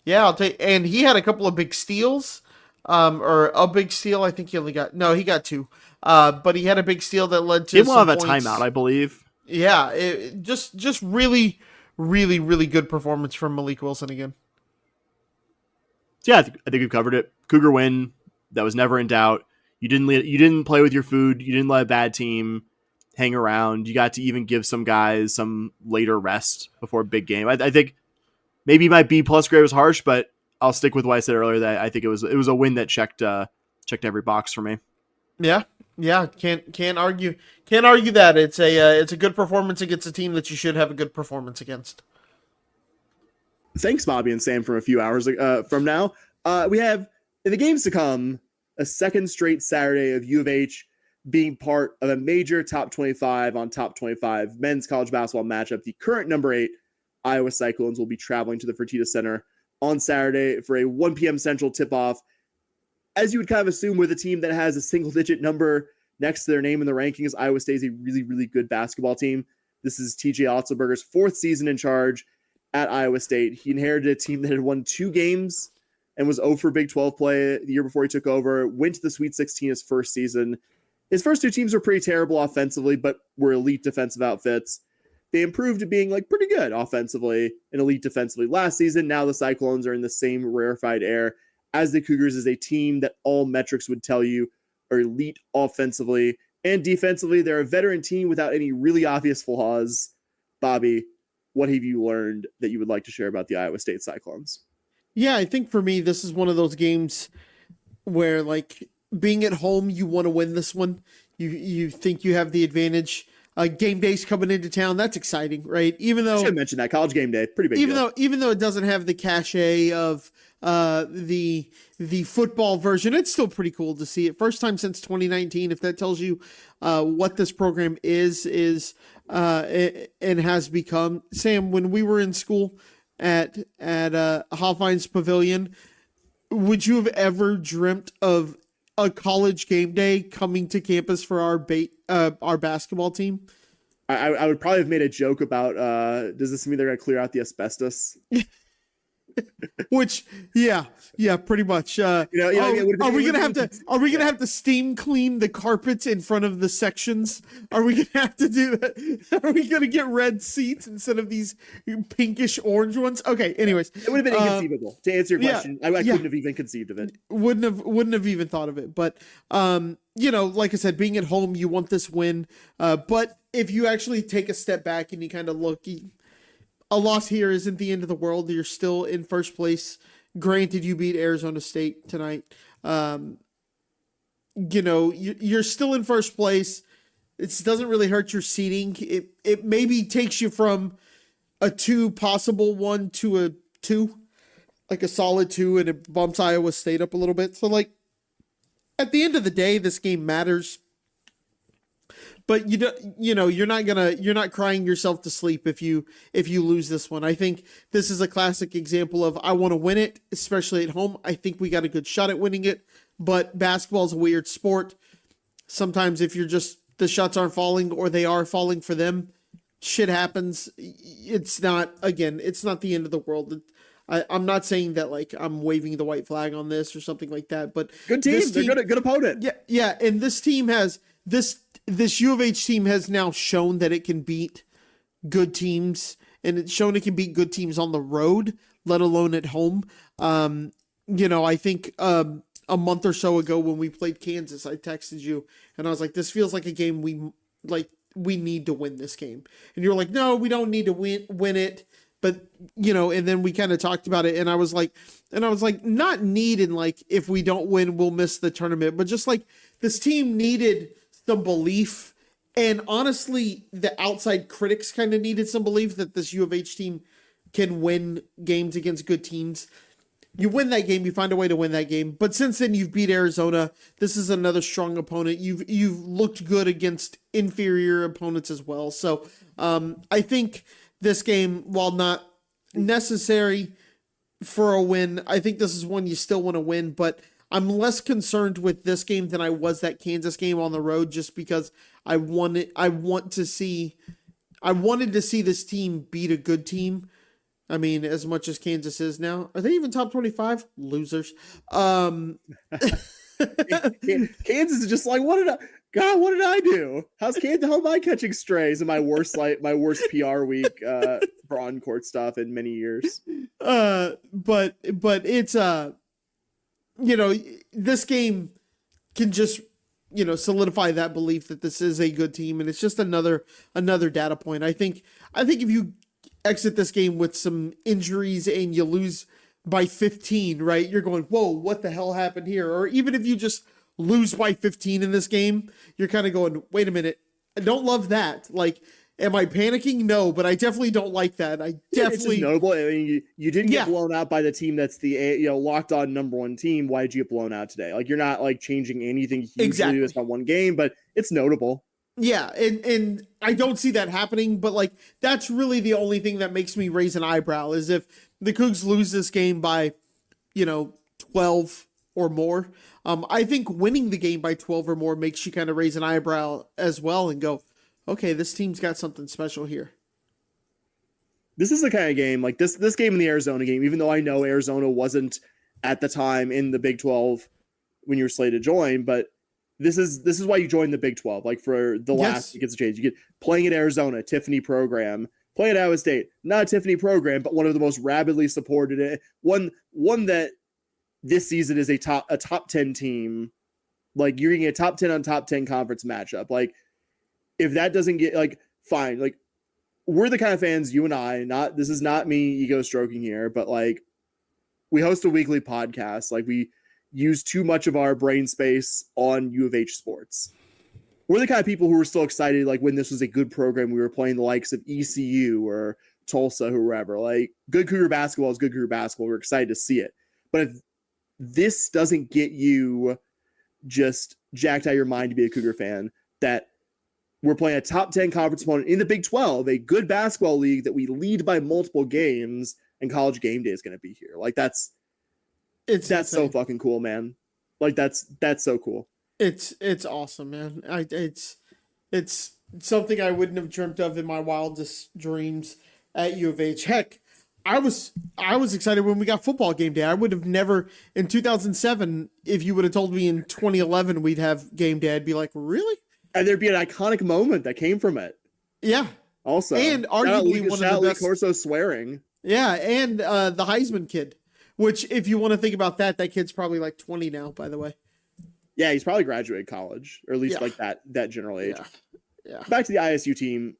yeah, I'll take. And he had a couple of big steals, or a big steal. I think he got 2. But he had a big steal that led to. He will have a timeout, I believe. Yeah, it just really, really, really good performance from Malik Wilson again. Yeah, I think we've covered it. Cougar win. That was never in doubt. You didn't play with your food. You didn't let a bad team hang around. You got to even give some guys some later rest before a big game. I think maybe my B+ grade was harsh, but I'll stick with what I said earlier that I think it was a win that checked every box for me. Yeah. Can't argue that. It's a good performance against a team that you should have a good performance against. Thanks, Bobby and Sam, from a few hours from now. We have, in the games to come, a second straight Saturday of U of H being part of a major top 25 on top 25 men's college basketball matchup. The current number 8 Iowa Cyclones will be traveling to the Fertitta Center on Saturday for a 1 p.m. Central tip-off. As you would kind of assume with a team that has a single-digit number next to their name in the rankings, Iowa State is a really, really good basketball team. This is TJ Otzelberger's 4th season in charge at Iowa State. He inherited a team that had won 2 games and was 0 for Big 12 play the year before he took over, went to the Sweet 16 his first season. His first 2 teams were pretty terrible offensively, but were elite defensive outfits. They improved to being like pretty good offensively and elite defensively last season. Now the Cyclones are in the same rarefied air as the Cougars, is a team that all metrics would tell you are elite offensively and defensively. They're a veteran team without any really obvious flaws. Bobby, what have you learned that you would like to share about the Iowa State Cyclones? Yeah, I think for me, this is one of those games where, like, being at home, you want to win this one. You think you have the advantage. Game day's coming into town. That's exciting, right? Even though I should mention that college game day, pretty big deal. Even though it doesn't have the cachet of the football version, it's still pretty cool to see it. First time since 2019. If that tells you what this program is and has become. Sam, when we were in school at Hoffein's Pavilion, would you have ever dreamt of a college game day coming to campus for our basketball team? I would probably have made a joke about does this mean they're going to clear out the asbestos? Which, yeah, pretty much. Are we gonna have to steam clean the carpets in front of the sections? Are we gonna have to do that? Are we gonna get red seats instead of these pinkish orange ones? Okay. Anyways, it would have been inconceivable to answer your question. I couldn't have even conceived of it. Wouldn't have even thought of it. But like I said, being at home, you want this win. But if you actually take a step back and you kind of look. A loss here isn't the end of the world. You're still in first place. Granted, you beat Arizona State tonight. You're still in first place. It doesn't really hurt your seeding. It maybe takes you from a 2 possible 1 to a 2, like a solid 2, and it bumps Iowa State up a little bit. So, at the end of the day, this game matters. But you're not crying yourself to sleep if you lose this one. I think this is a classic example of I want to win it, especially at home. I think we got a good shot at winning it, but basketball is a weird sport. Sometimes if the shots aren't falling or they are falling for them, shit happens. It's not the end of the world. I'm not saying that I'm waving the white flag on this or something like that, but good team. They're good opponent. Yeah, and this team has this U of H team has now shown that it can beat good teams, and it's shown it can beat good teams on the road, let alone at home. I think a month or so ago when we played Kansas, I texted you and I was like, this feels like a game we need to win this game. And you're like, no, we don't need to win it. But, and then we kind of talked about it, and I was like, not need in if we don't win, we'll miss the tournament, but just this team needed some belief. And honestly, the outside critics kind of needed some belief that this U of H team can win games against good teams. You win that game, you find a way to win that game. But since then, you've beat Arizona. This is another strong opponent. You've looked good against inferior opponents as well. So I think this game, while not necessary for a win, I think this is one you still want to win. But I'm less concerned with this game than I was that Kansas game on the road, just because I wanted to see this team beat a good team. I mean, as much as Kansas is now, are they even top 25? Losers. Kansas is just what did I do? How's Kansas? How am I catching strays in my worst PR week for on-court stuff in many years? But it's this game can just solidify that belief that this is a good team, and it's just another data point. I think if you exit this game with some injuries and you lose by 15, right, you're going, whoa, what the hell happened here? Or even if you just lose by 15 in this game, you're kind of going, wait a minute, I don't love that. Am I panicking? No, but I definitely don't like that. It's just notable. I mean, you didn't get blown out by the team that's the locked on number one team. Why did you get blown out today? You're not changing anything hugely. Exactly. It's not one game, but it's notable. Yeah, and I don't see that happening, but that's really the only thing that makes me raise an eyebrow is if the Cougs lose this game by 12 or more. I think winning the game by 12 or more makes you kind of raise an eyebrow as well and go, okay, this team's got something special here. This is the kind of game this game in the Arizona game, even though I know Arizona wasn't at the time in the Big 12 when you were slated to join, but this is why you joined the Big 12. For the last, it gets a change. You get playing at Arizona, Tiffany program, playing at Iowa State, not a Tiffany program, but one of the most rabidly supported. One that this season is a top 10 team. You're getting a top 10 on top 10 conference matchup. If that doesn't get fine. We're the kind of fans, you and I, this is not me ego stroking here, but we host a weekly podcast. We use too much of our brain space on U of H sports. We're the kind of people who were still excited when this was a good program. We were playing the likes of ECU or Tulsa, whoever. Good Cougar basketball is good Cougar basketball. We're excited to see it. But if this doesn't get you just jacked out of your mind to be a Cougar fan, that we're playing a top 10 conference opponent in the Big 12, a good basketball league that we lead by multiple games, and College Game Day is going to be here. That's insane. So fucking cool, man. That's so cool. It's awesome, man. It's something I wouldn't have dreamt of in my wildest dreams at U of H. Heck, I was excited when we got football game day. I would have never in 2007, if you would have told me in 2011 we'd have game day, I'd be like, really? And there'd be an iconic moment that came from it. Yeah. Also, and arguably one of the best. Corso swearing. Yeah, and the Heisman kid, which if you want to think about that kid's probably like 20 now, by the way. Yeah, he's probably graduated college, or at least like that general age. Yeah. Back to the ISU team.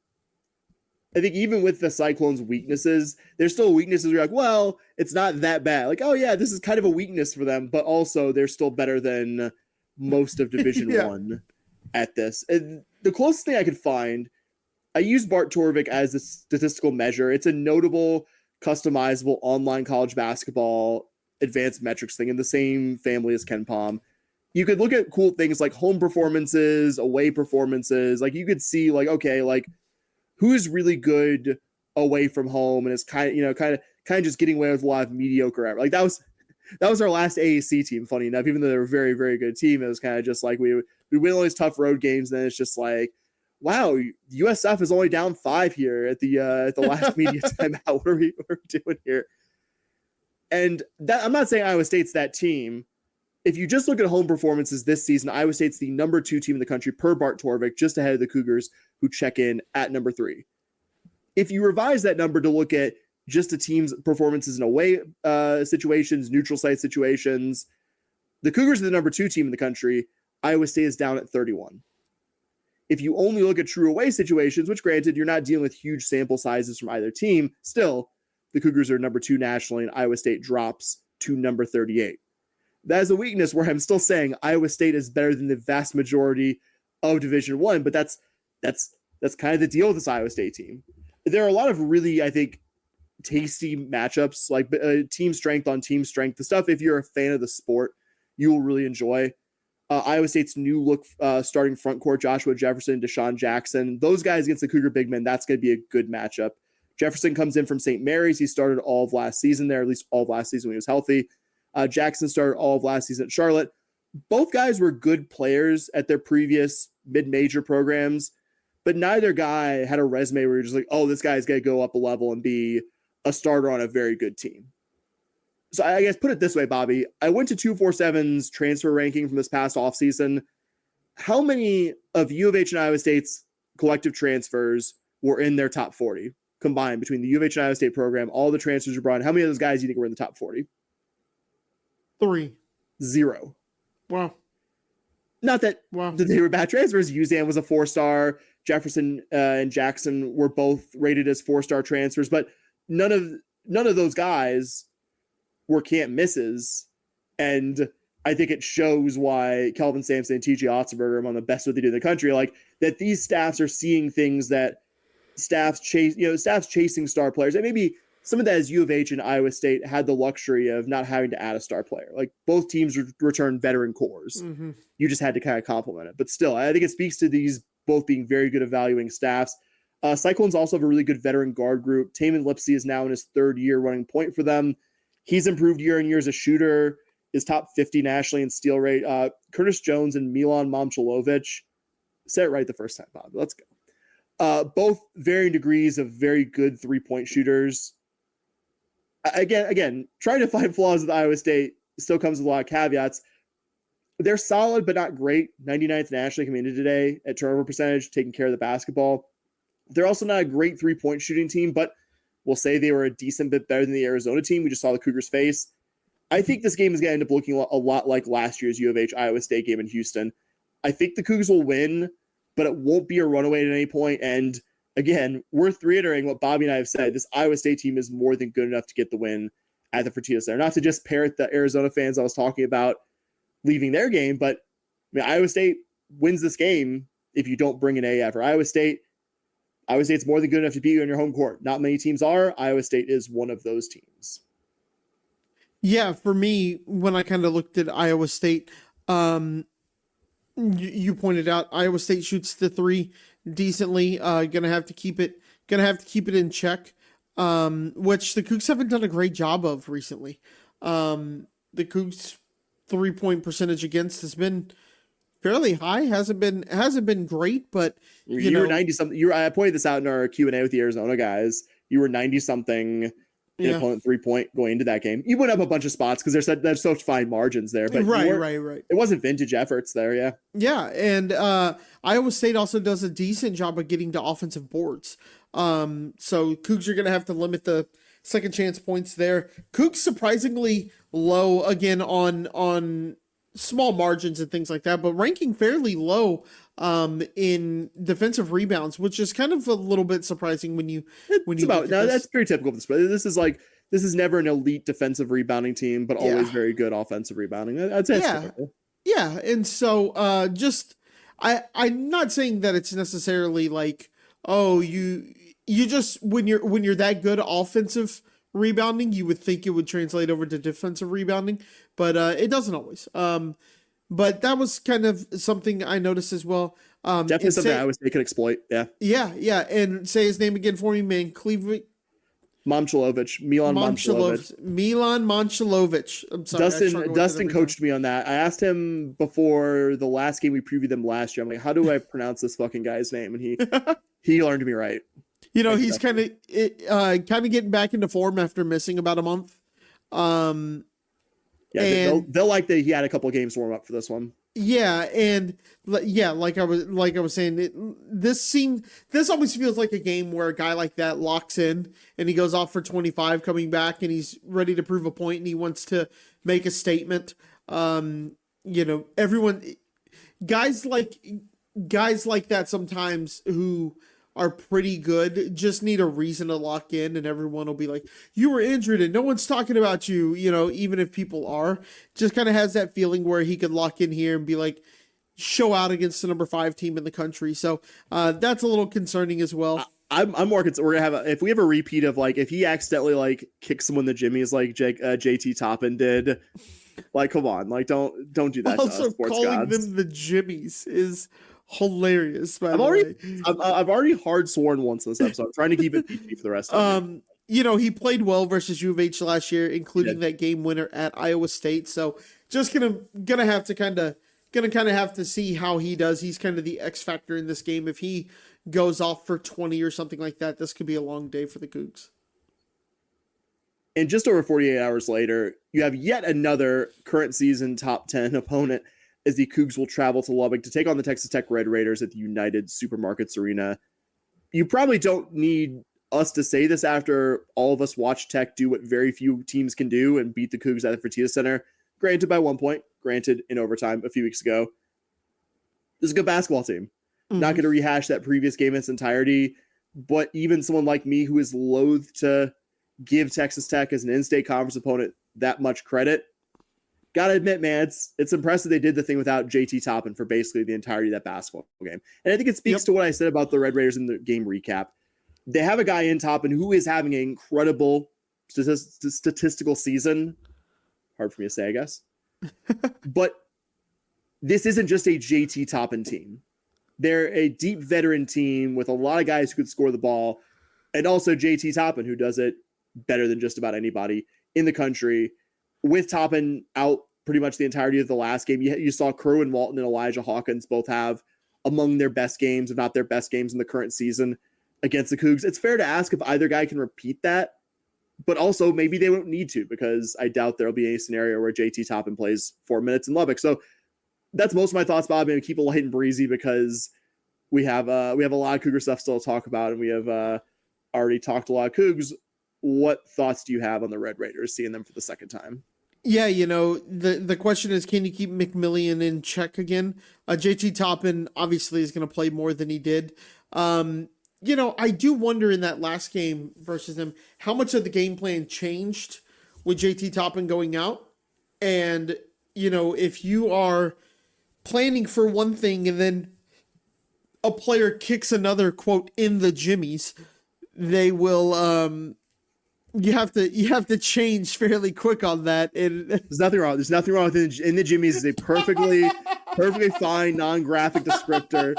I think even with the Cyclones' weaknesses, there's still weaknesses where you're like, well, it's not that bad. Like, oh yeah, this is kind of a weakness for them, but also they're still better than most of Division One at this. And the closest thing I could find, I use Bart Torvik as a statistical measure. It's a notable, customizable online college basketball advanced metrics thing in the same family as KenPom. You could look at cool things like home performances, away performances. Like you could see like, okay, like who's really good away from home and is kind of just getting away with a lot of mediocre. Like that was our last AAC team, funny enough, even though they're a very, very good team. It was kind of just like we win all these tough road games, and then it's just like, wow, USF is only down 5 here at the last media timeout. What are we doing here? And that I'm not saying Iowa State's that team. If you just look at home performances this season, Iowa State's the number 2 team in the country per Bart Torvik, just ahead of the Cougars, who check in at number 3. If you revise that number to look at just the team's performances in away situations, neutral site situations, the Cougars are the number 2 team in the country. Iowa State is down at 31. If you only look at true away situations, which granted, you're not dealing with huge sample sizes from either team, still, the Cougars are number 2 nationally, and Iowa State drops to number 38. That is a weakness where I'm still saying Iowa State is better than the vast majority of Division One, but that's kind of the deal with this Iowa State team. There are a lot of really, I think, tasty matchups, like team strength on team strength. The stuff, if you're a fan of the sport, you will really enjoy. Iowa State's new look starting front court, Joshua Jefferson, Deshaun Jackson. Those guys against the Cougar big men, that's going to be a good matchup. Jefferson comes in from St. Mary's. He started all of last season there, at least all of last season when he was healthy. Jackson started all of last season at Charlotte. Both guys were good players at their previous mid-major programs, but neither guy had a resume where you're just like, oh, this guy's going to go up a level and be a starter on a very good team. So I guess put it this way, Bobby. I went to 247's transfer ranking from this past offseason. How many of U of H and Iowa State's collective transfers were in their top 40 combined between the U of H and Iowa State program, all the transfers were brought in? How many of those guys do you think were in the top 40? 3. 0. Wow. Not that they were bad transfers. Uzan was a 4-star. Jefferson and Jackson were both rated as 4-star transfers, but none of those guys were can't misses. And I think it shows why Kelvin Sampson and TJ Otzenberger are among the best what they do in the country. Like that these staffs are seeing things that staffs chasing star players. And maybe some of that is U of H and Iowa State had the luxury of not having to add a star player. Like both teams returned veteran cores. Mm-hmm. You just had to kind of complement it. But still, I think it speaks to these both being very good evaluating staffs. Cyclones also have a really good veteran guard group. Taman Lipsey is now in his 3rd year running point for them. He's improved year on year as a shooter, is top 50 nationally in steal rate. Curtis Jones and Milan Momcilovic, said it right the first time, Bob. Let's go. Both varying degrees of very good 3-point shooters. Again, trying to find flaws with Iowa State still comes with a lot of caveats. They're solid, but not great. 99th nationally coming into today at turnover percentage, taking care of the basketball. They're also not a great 3-point shooting team, but we'll say they were a decent bit better than the Arizona team. We just saw the Cougars face. I think this game is going to end up looking a lot like last year's U of H Iowa State game in Houston. I think the Cougars will win, but it won't be a runaway at any point. And again, worth reiterating what Bobby and I have said. This Iowa State team is more than good enough to get the win at the Fertitta Center. Not to just parrot the Arizona fans I was talking about leaving their game, but I mean, Iowa State wins this game if you don't bring an AF. Or Iowa State's more than good enough to beat you on your home court. Not many teams are. Iowa State is one of those teams. Yeah, for me, when I kind of looked at Iowa State, you pointed out Iowa State shoots the 3 decently. Gonna have to keep it in check, which the Cougs haven't done a great job of recently. The Cougs 3-point percentage against has been fairly high. Hasn't been great, but you were 90 something. I pointed this out in our Q&A with the Arizona guys. You were 90 something an opponent 3-point going into that game. You went up a bunch of spots because there's such fine margins there, but right. It wasn't vintage efforts there. Yeah. Yeah. And Iowa State also does a decent job of getting to offensive boards. So Cougs are going to have to limit the second chance points there. Cougs surprisingly low again on small margins and things like that, but ranking fairly low in defensive rebounds, which is kind of a little bit surprising that's pretty typical of this. This is never an elite defensive rebounding team, but always very good offensive rebounding. I'd say it's typical. Yeah, and so I'm not saying that it's necessarily like, oh, you just when you're that good offensive rebounding, you would think it would translate over to defensive rebounding, but it doesn't always. But that was kind of something I noticed as well. Definitely something I would say could exploit. Yeah. Yeah. And say his name again for me, man. Milan Momcilovic. I'm sorry. Dustin coached me on that. I asked him before the last game we previewed them last year. I'm like, how do I pronounce this fucking guy's name? And he learned me right. He's kind of getting back into form after missing about a month. They'll like that he had a couple of games to warm up for this one. Yeah, and like I was saying, this almost feels like a game where a guy like that locks in and he goes off for 25, coming back and he's ready to prove a point and he wants to make a statement. Everyone, guys like that sometimes who are pretty good just need a reason to lock in, and everyone will be like, you were injured and no one's talking about you, even if people are. Just kind of has that feeling where he could lock in here and be like, show out against the number 5 team in the country. So that's a little concerning as well. I'm more concerned. We're gonna have if we have a repeat of like if he accidentally kicks someone in the jimmies like JT Toppin did, come on, don't do that. Also, to us, calling them the jimmies is hilarious. I've already hard sworn once in this episode. I'm trying to keep it PG for the rest of it. He played well versus U of H last year, including that game winner at Iowa State. So just gonna have to see how he does. He's kind of the X factor in this game. If he goes off for 20 or something like that, this could be a long day for the Cougs. And just over 48 hours later, you have yet another current season top 10 opponent as the Cougs will travel to Lubbock to take on the Texas Tech Red Raiders at the United Supermarkets Arena. You probably don't need us to say this after all of us watched Tech do what very few teams can do and beat the Cougs at the Fertitta Center, granted by 1 point, granted in overtime a few weeks ago. This is a good basketball team. Mm-hmm. Not going to rehash that previous game in its entirety, but even someone like me who is loath to give Texas Tech as an in-state conference opponent that much credit, gotta admit, man, it's impressive they did the thing without JT Toppin for basically the entirety of that basketball game. And I think it speaks to what I said about the Red Raiders in the game recap. They have a guy in Toppin who is having an incredible statistical season. Hard for me to say, I guess. But this isn't just a JT Toppin team. They're a deep veteran team with a lot of guys who could score the ball, and also JT Toppin, who does it better than just about anybody in the country. With Toppin out pretty much the entirety of the last game, you saw Kerwin Walton and Elijah Hawkins both have among their best games, if not their best games in the current season against the Cougs. It's fair to ask if either guy can repeat that, but also maybe they won't need to, because I doubt there'll be any scenario where JT Toppin plays 4 minutes in Lubbock. So that's most of my thoughts, Bob. I'm going to keep it light and breezy because we have a lot of Cougar stuff still to talk about, and we have already talked a lot of Cougs. What thoughts do you have on the Red Raiders, seeing them for the second time? Yeah, the question is, can you keep McMillian in check again? JT Toppin obviously is going to play more than he did. I do wonder in that last game versus them, how much of the game plan changed with JT Toppin going out. And, if you are planning for one thing and then a player kicks another, quote, in the jimmies, they will, you have to change fairly quick on that. And there's nothing wrong. There's nothing wrong with in the jimmies is a perfectly fine non-graphic descriptor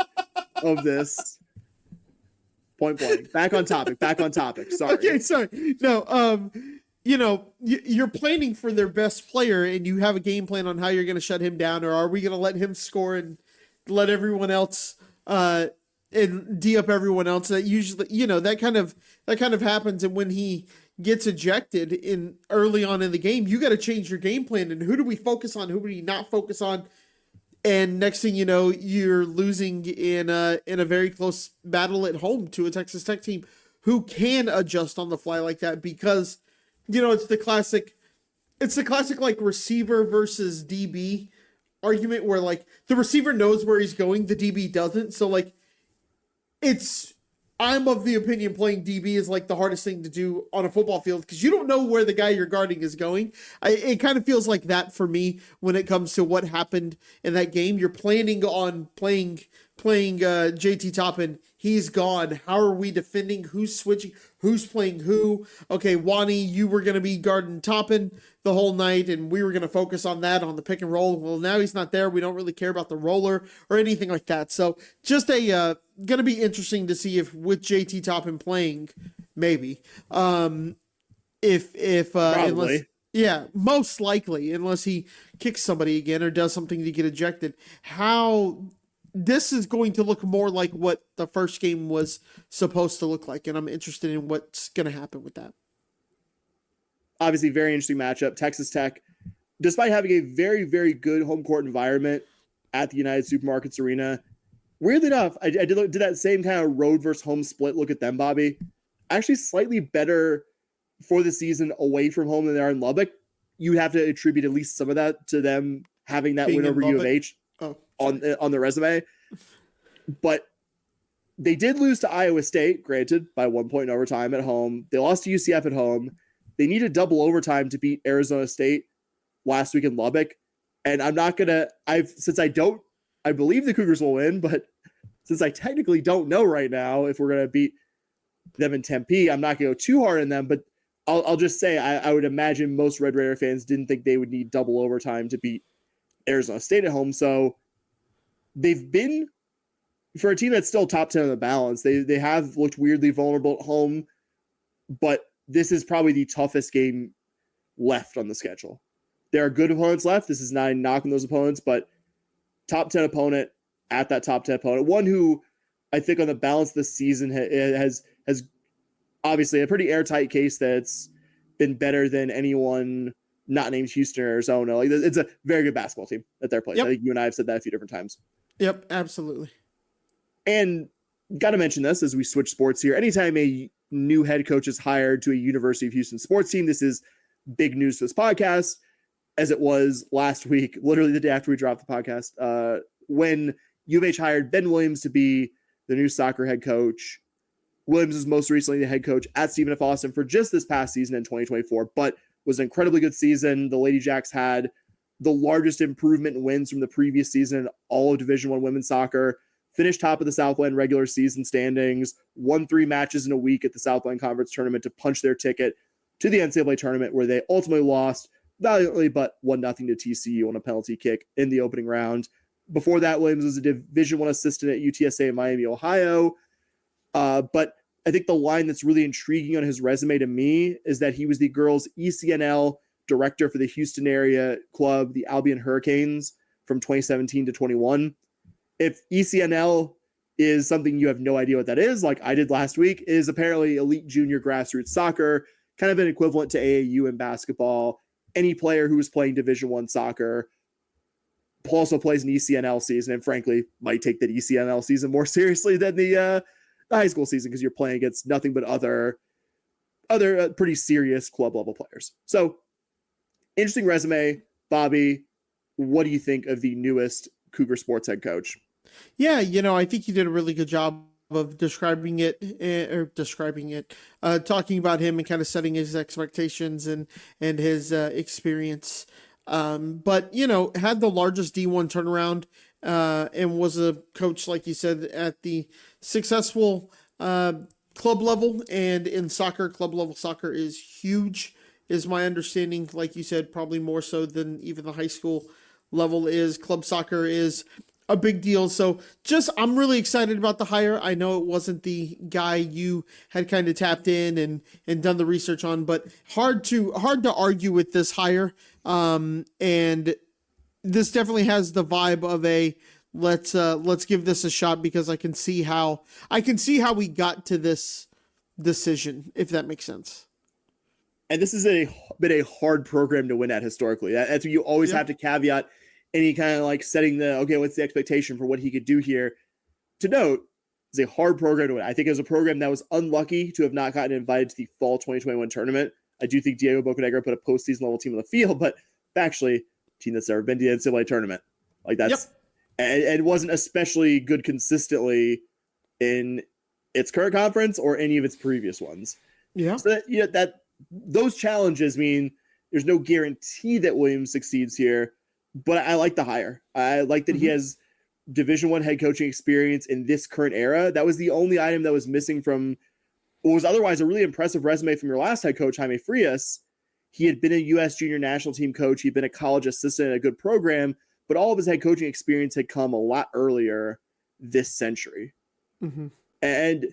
of this. Point blank. Back on topic. Sorry. Okay, sorry. No, you're planning for their best player and you have a game plan on how you're going to shut him down, or are we going to let him score and let everyone else and D up everyone else? That usually, that kind of happens. And when he gets ejected in early on in the game, you got to change your game plan. And who do we focus on? Who do we not focus on? And next thing you know, you're losing in a very close battle at home to a Texas Tech team who can adjust on the fly like that, because, it's the classic like receiver versus DB argument where like the receiver knows where he's going, the DB doesn't. So like I'm of the opinion playing DB is like the hardest thing to do on a football field, because you don't know where the guy you're guarding is going. It kind of feels like that for me when it comes to what happened in that game. You're planning on playing JT Toppin. He's gone. How are we defending? Who's switching? Who's playing who? Okay, Wani, you were going to be guarding Toppin the whole night, and we were going to focus on that, on the pick and roll. Well, now he's not there. We don't really care about the roller or anything like that. So just going to be interesting to see if with JT Toppin playing, maybe, unless, most likely, unless he kicks somebody again or does something to get ejected, how this is going to look more like what the first game was supposed to look like. And I'm interested in what's going to happen with that. Obviously, very interesting matchup. Texas Tech, despite having a very, very good home court environment at the United Supermarkets Arena, weirdly enough, I did that same kind of road versus home split look at them, Bobby. Actually, slightly better for the season away from home than they are in Lubbock. You have to attribute at least some of that to them having that win over U of H on the resume. But they did lose to Iowa State, granted, by 1 point in overtime at home. They lost to UCF at home. They needed double overtime to beat Arizona State last week in Lubbock. And I'm not going to, I believe the Cougars will win, but since I technically don't know right now if we're going to beat them in Tempe, I'm not going to go too hard on them. But I'll just say I would imagine most Red Raider fans didn't think they would need double overtime to beat Arizona State at home. So they've been, for a team that's still top 10 on the balance, they have looked weirdly vulnerable at home, but this is probably the toughest game left on the schedule. There are good opponents left. This is not a knock on those opponents, but top 10 opponent at that top 10 opponent. One who I think on the balance this season has obviously a pretty airtight case that's been better than anyone not named Houston or Arizona. Like, it's a very good basketball team that they're playing. Yep. I think you and I have said that a few different times. Yep, absolutely. And got to mention this as we switch sports here. Anytime a new head coach is hired to a University of Houston sports team, this is big news to this podcast, as it was last week, literally the day after we dropped the podcast, when U of H hired Ben Williams to be the new soccer head coach. Williams was most recently the head coach at Stephen F. Austin for just this past season in 2024, but was an incredibly good season. The Lady Jacks had the largest improvement in wins from the previous season in all of Division I women's soccer, finished top of the Southland regular season standings, won 3 matches in a week at the Southland Conference tournament to punch their ticket to the NCAA tournament, where they ultimately lost valiantly, but 1-0 to TCU on a penalty kick in the opening round. Before that, Williams was a Division I assistant at UTSA in Miami, Ohio. But I think the line that's really intriguing on his resume to me is that he was the girls' ECNL director for the Houston area club, the Albion Hurricanes, from 2017 to 21. If ECNL is something you have no idea what that is, like I did last week, is apparently elite junior grassroots soccer, kind of an equivalent to AAU in basketball. Any player who is playing Division I soccer also plays an ECNL season, and frankly, might take that ECNL season more seriously than the high school season, because you're playing against nothing but other pretty serious club level players. So, interesting resume, Bobby. What do you think of the newest Cougar sports head coach? Yeah, I think you did a really good job of talking about him and kind of setting his expectations and his experience. But, had the largest D1 turnaround and was a coach, like you said, at the successful club level. And in soccer, club level soccer is huge, is my understanding. Like you said, probably more so than even the high school level is. Club soccer is a big deal. So I'm really excited about the hire. I know it wasn't the guy you had kind of tapped in and done the research on, but hard to argue with this hire. And this definitely has the vibe of a let's give this a shot, because I can see how we got to this decision, if that makes sense. And this has been a hard program to win at historically. That's what you always have to caveat any kind of like setting what's the expectation for what he could do here. To note, it's a hard program to win. I think it was a program that was unlucky to have not gotten invited to the fall 2021 tournament. I do think Diego Bocanegra put a postseason level team on the field, but actually, team that's never been to the NCAA tournament. Like that's, and it wasn't especially good consistently in its current conference or any of its previous ones. Yeah. So that those challenges mean there's no guarantee that Williams succeeds here, but I like the hire. I like that he has Division I head coaching experience in this current era. That was the only item that was missing from what was otherwise a really impressive resume from your last head coach, Jaime Frias. He had been a U.S. junior national team coach. He'd been a college assistant at a good program, but all of his head coaching experience had come a lot earlier this century. And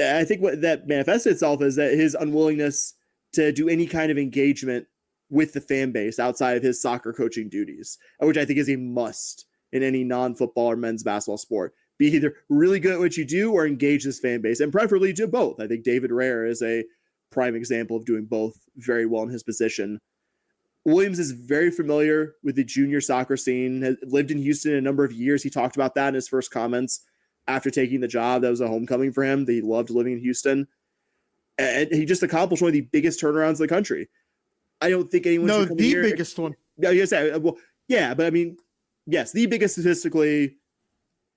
I think what that manifested itself is that his unwillingness to do any kind of engagement with the fan base outside of his soccer coaching duties, which I think is a must in any non-football or men's basketball sport. Be either really good at what you do or engage this fan base, and preferably do both. I think David Rare is a prime example of doing both very well in his position. Williams is very familiar with the junior soccer scene, has lived in Houston a number of years. He talked about that in his first comments after taking the job. That was a homecoming for him. That he loved living in Houston. And he just accomplished one of the biggest turnarounds in the country. I don't think anyone should come the here. biggest one. Yeah, but I mean, yes, the biggest statistically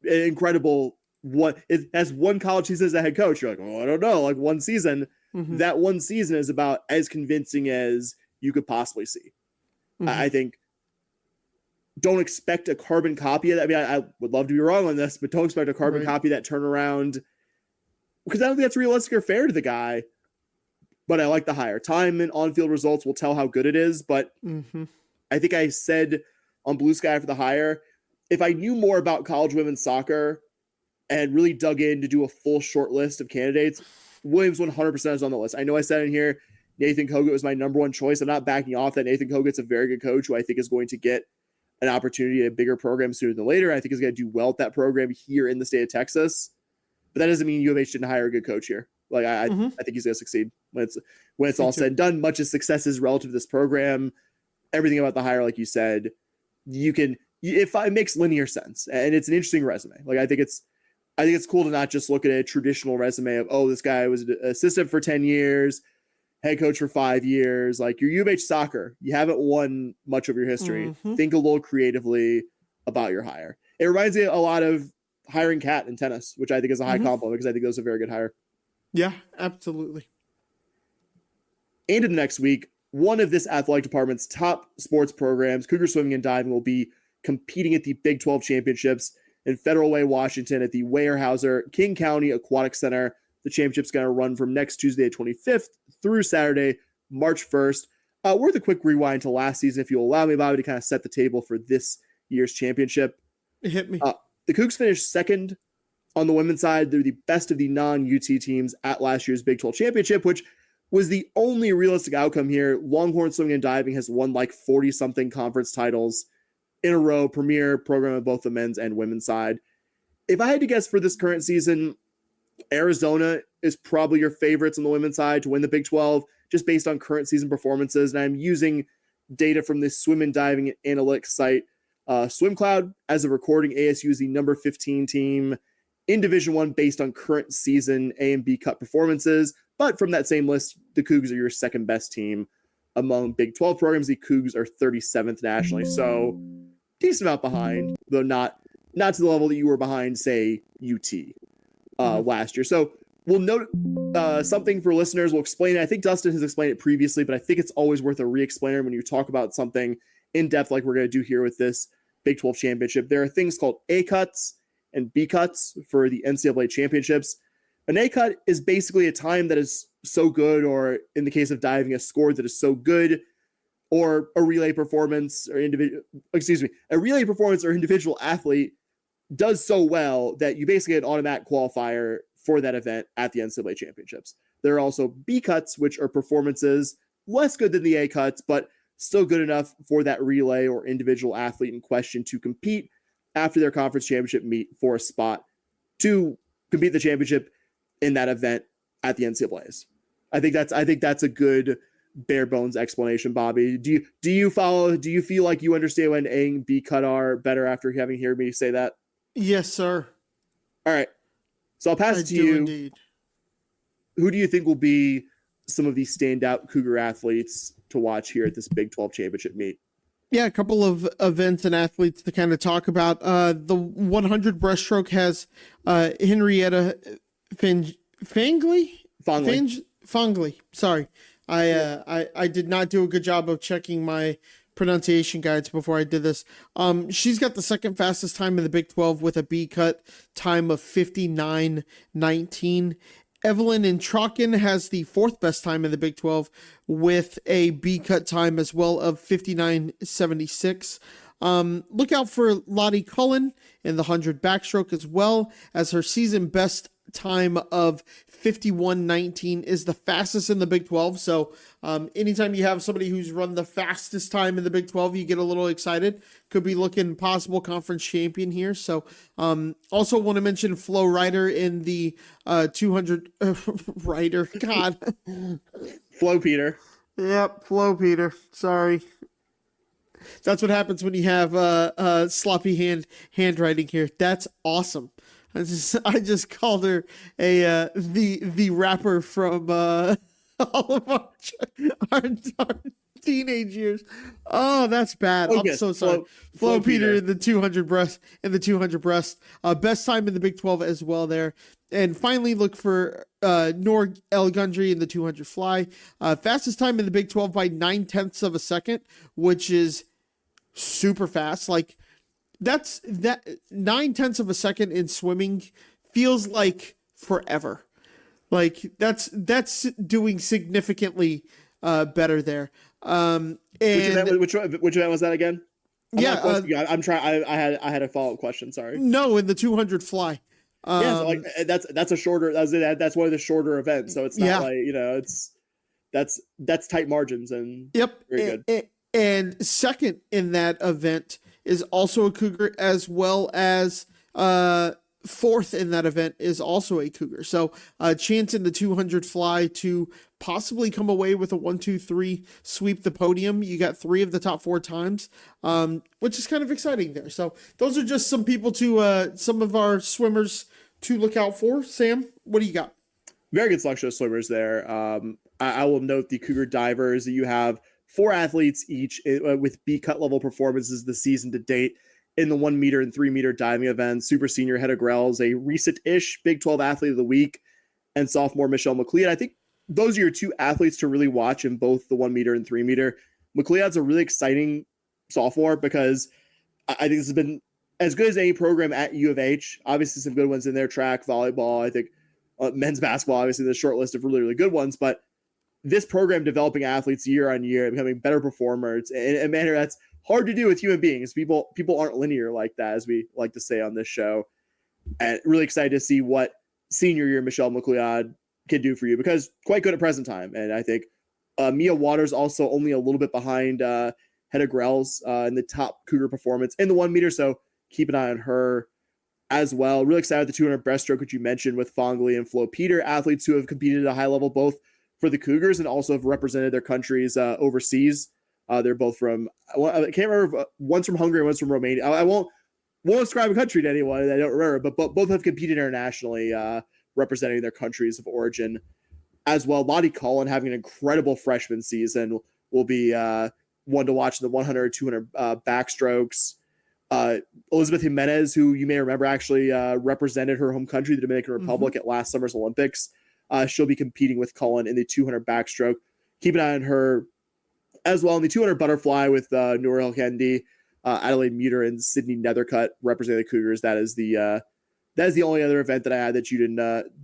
incredible. It has one college season as a head coach. You're like, I don't know, like one season. That one season is about as convincing as you could possibly see. I think don't expect a carbon copy of that. I mean, I would love to be wrong on this, but don't expect a carbon copy of that turnaround, because I don't think that's realistic or fair to the guy. But I like the hire. Time and on-field results will tell how good it is. But I think I said on Blue Sky for the hire, if I knew more about college women's soccer and really dug in to do a full short list of candidates, Williams 100% is on the list. I know I said in here, Nathan Kogut was my number one choice. I'm not backing off that. Nathan Kogut's a very good coach who I think is going to get an opportunity at a bigger program sooner than later. I think he's going to do well at that program here in the state of Texas. But that doesn't mean U of H didn't hire a good coach here. Like I think he's going to succeed when it's all said and done. Much as success is relative to this program, everything about the hire, like you said, if it makes linear sense, and it's an interesting resume. Like I think it's cool to not just look at a traditional resume of, oh, this guy was an assistant for 10 years, head coach for 5 years. Like your U of H soccer, you haven't won much of your history. Think a little creatively about your hire. It reminds me a lot of hiring Kat in tennis, which I think is a high compliment, because I think that was a very good hire. Yeah, absolutely. And in the next week, one of this athletic department's top sports programs, Cougar Swimming and Diving, will be competing at the Big 12 Championships in Federal Way, Washington at the Weyerhaeuser King County Aquatic Center. The championship's going to run from next Tuesday, 25th through Saturday, March 1st. Worth a quick rewind to last season, if you'll allow me, Bobby, to kind of set the table for this year's championship. It hit me. The Cougs finished second on the women's side. They're the best of the non-UT teams at last year's Big 12 Championship, which was the only realistic outcome here. Longhorn Swimming and Diving has won like 40-something conference titles in a row, premier program on both the men's and women's side. If I had to guess for this current season, Arizona is probably your favorites on the women's side to win the Big 12, just based on current season performances. And I'm using data from this swim and diving analytics site, SwimCloud. As of recording, ASU is the number 15 team in Division I based on current season A and B Cup performances. But from that same list, the Cougs are your second best team among Big 12 programs. The Cougs are 37th nationally, so decent amount behind, though not to the level that you were behind, say, UT last year. So we'll note something for listeners. We'll explain it. I think Dustin has explained it previously, but I think it's always worth a re-explainer when you talk about something in depth like we're going to do here with this Big 12 championship. There are things called A cuts and B cuts for the NCAA championships. An A cut is basically a time that is so good, or in the case of diving, a score that is so good, or a relay performance or a relay performance or individual athlete does so well that you basically get an automatic qualifier for that event at the NCAA championships. There are also B cuts, which are performances less good than the A cuts, but still good enough for that relay or individual athlete in question to compete after their conference championship meet for a spot to compete the championship in that event at the NCAAs. I think that's a good bare bones explanation, Bobby. Do you feel like you understand when A and B cut are better after having heard me say that? Yes, sir. All right. So I'll pass it to you. Indeed. Who do you think will be some of these standout Cougar athletes to watch here at this Big 12 championship meet? Yeah, a couple of events and athletes to kind of talk about. The 100 breaststroke has Henrietta Fangley. Sorry, I did not do a good job of checking my pronunciation guides before I did this. She's got the second fastest time in the Big 12 with a B cut time of 59:19. Evelyn Intrakin has the fourth best time in the Big 12 with a B cut time as well of 59:76. Look out for Lottie Cullen in the 100 backstroke as well, as her season best time of 51:19 is the fastest in the Big 12. So anytime you have somebody who's run the fastest time in the Big 12, you get a little excited. Could be looking possible conference champion here. So also want to mention Flo Ryder in the 200 Ryder. God. Flo Peter. Yep, Flo Peter. Sorry. That's what happens when you have sloppy handwriting here. That's awesome. I just called her the rapper from all of our teenage years. Oh, that's bad. I'm so sorry. Flo Peter in the 200 breast best time in the Big 12 as well there. And finally, look for Nor El Gundry in the 200 fly. Fastest time in the Big 12 by 9/10 of a second, which is super fast. Like, that 9/10 of a second in swimming feels like forever. Like that's doing significantly better there. And which event was that again? I'm trying. I had a follow-up question. Sorry. No, in the 200 fly. So like that's a shorter. That's one of the shorter events. So it's not like, that's tight margins and very good. And second in that event is also a Cougar, as well as fourth in that event is also a Cougar. So chance in the 200 fly to possibly come away with a 1-2-3 sweep the podium. You got 3 of the top 4 times, which is kind of exciting there. So those are just some people some of our swimmers to look out for. Sam, what do you got? Very good selection of swimmers there. I will note the Cougar divers. You have 4 athletes each with B cut level performances this season to date in the 1 meter and 3 meter diving events. Super senior Hedda Grell's a recent-ish Big 12 athlete of the week, and sophomore Michelle McLeod. I think those are your 2 athletes to really watch in both the 1 meter and 3 meter. McLeod's a really exciting sophomore because I think this has been as good as any program at U of H. Obviously, some good ones in there: track, volleyball. I think men's basketball, obviously, the short list of really, really good ones, but this program developing athletes year on year, becoming better performers in a manner that's hard to do with human beings. People aren't linear like that, as we like to say on this show. And really excited to see what senior year Michelle McLeod can do for you, because quite good at present time. And I think Mia Waters also only a little bit behind Hedda Grell's in the top Cougar performance in the 1 meter. So keep an eye on her as well. Really excited with the 200 breaststroke, which you mentioned with Fangley and Flo Peter, athletes who have competed at a high level, both for the Cougars and also have represented their countries overseas. They're both from, I can't remember, one's from Hungary, one's from Romania. I won't ascribe a country to anyone, I don't remember, but both have competed internationally, representing their countries of origin as well. Lottie Cullen having an incredible freshman season will be one to watch in the 100, 200 backstrokes. Elizabeth Jimenez, who you may remember actually represented her home country, the Dominican Republic, at last summer's Olympics. She'll be competing with Cullen in the 200 backstroke. Keep an eye on her as well in the 200 butterfly with Noor Kendi, Adelaide Muter, and Sydney Nethercutt representing the Cougars. That is the only other event that I had that you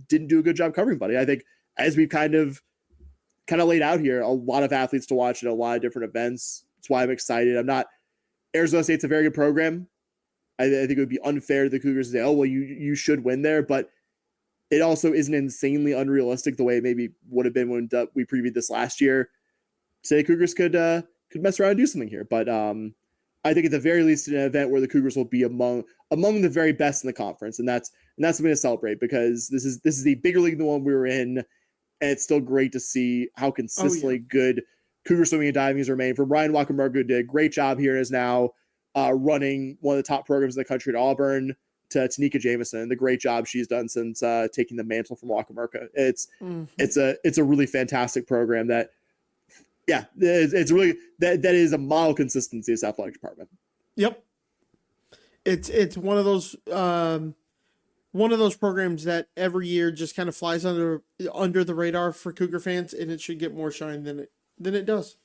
didn't do a good job covering, buddy. I think as we've kind of laid out here, a lot of athletes to watch at a lot of different events. That's why I'm excited. Arizona State's a very good program. I think it would be unfair to the Cougars to say, oh, well, you should win there, but it also isn't insanely unrealistic the way it maybe would have been when we previewed this last year. Say Cougars could mess around and do something here, but I think at the very least, an event where the Cougars will be among the very best in the conference, and that's something to celebrate, because this is the bigger league than the one we were in, and it's still great to see how consistently good Cougar swimming and diving has remained. From Ryan Wakamerga, who did a great job here and is now running one of the top programs in the country at Auburn, to Tanika Jameson, the great job she's done since taking the mantle from Wakamerka. It's a really fantastic program that, it's really that is a model consistency of athletic department. Yep, it's one of those programs that every year just kind of flies under the radar for Cougar fans, and it should get more shine than it does.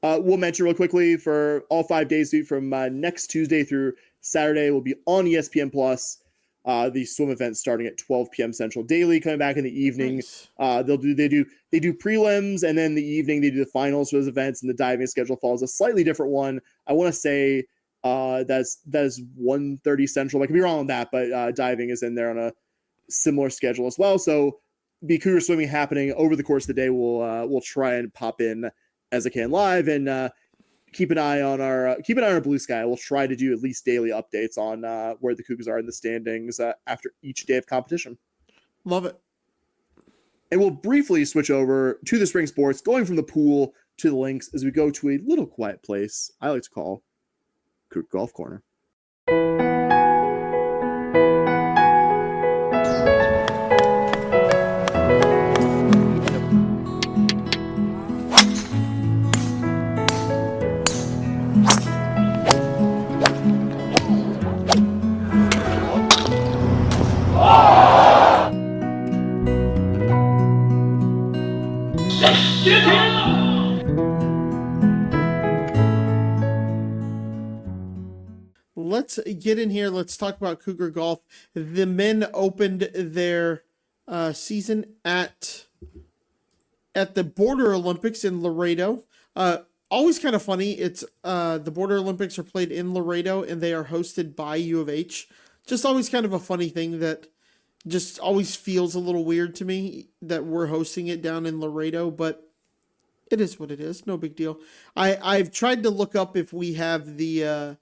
We'll mention real quickly for all 5 days from next Tuesday through Saturday will be on ESPN Plus. The swim event starting at 12 p.m. Central daily, coming back in the evening. Nice. They do prelims, and then the evening they do the finals for those events, and the diving schedule follows a slightly different one. I want to say that is 1:30 Central. I could be wrong on that, but diving is in there on a similar schedule as well. So be Cougar swimming happening over the course of the day. We'll try and pop in as I can live, and keep an eye on our Blue Sky. We'll try to do at least daily updates on where the Cougars are in the standings after each day of competition. Love it. And we'll briefly switch over to the spring sports, going from the pool to the links as we go to a little quiet place I like to call Cougar Golf Corner. Let's get in here. Let's talk about Cougar golf. The men opened their season at the Border Olympics in Laredo. Always kind of funny. It's the Border Olympics are played in Laredo, and they are hosted by U of H. Just always kind of a funny thing that just always feels a little weird to me that we're hosting it down in Laredo, but it is what it is. No big deal. I've tried to look up if we have the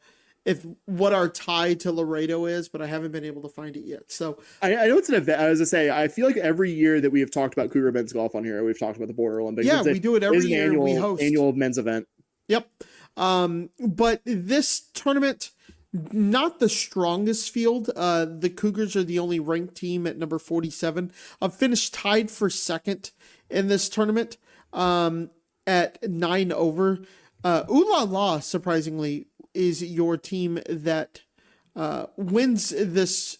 if what our tie to Laredo is, but I haven't been able to find it yet. So I know it's an event. I was gonna say, I feel like every year that we have talked about Cougar men's golf on here, we've talked about the Border Olympics. Yeah, we do it every year. We host annual men's event. Yep. But this tournament, not the strongest field. The Cougars are the only ranked team at number 47. Finished tied for second in this tournament at 9 over. Ooh La La, surprisingly, is your team that wins this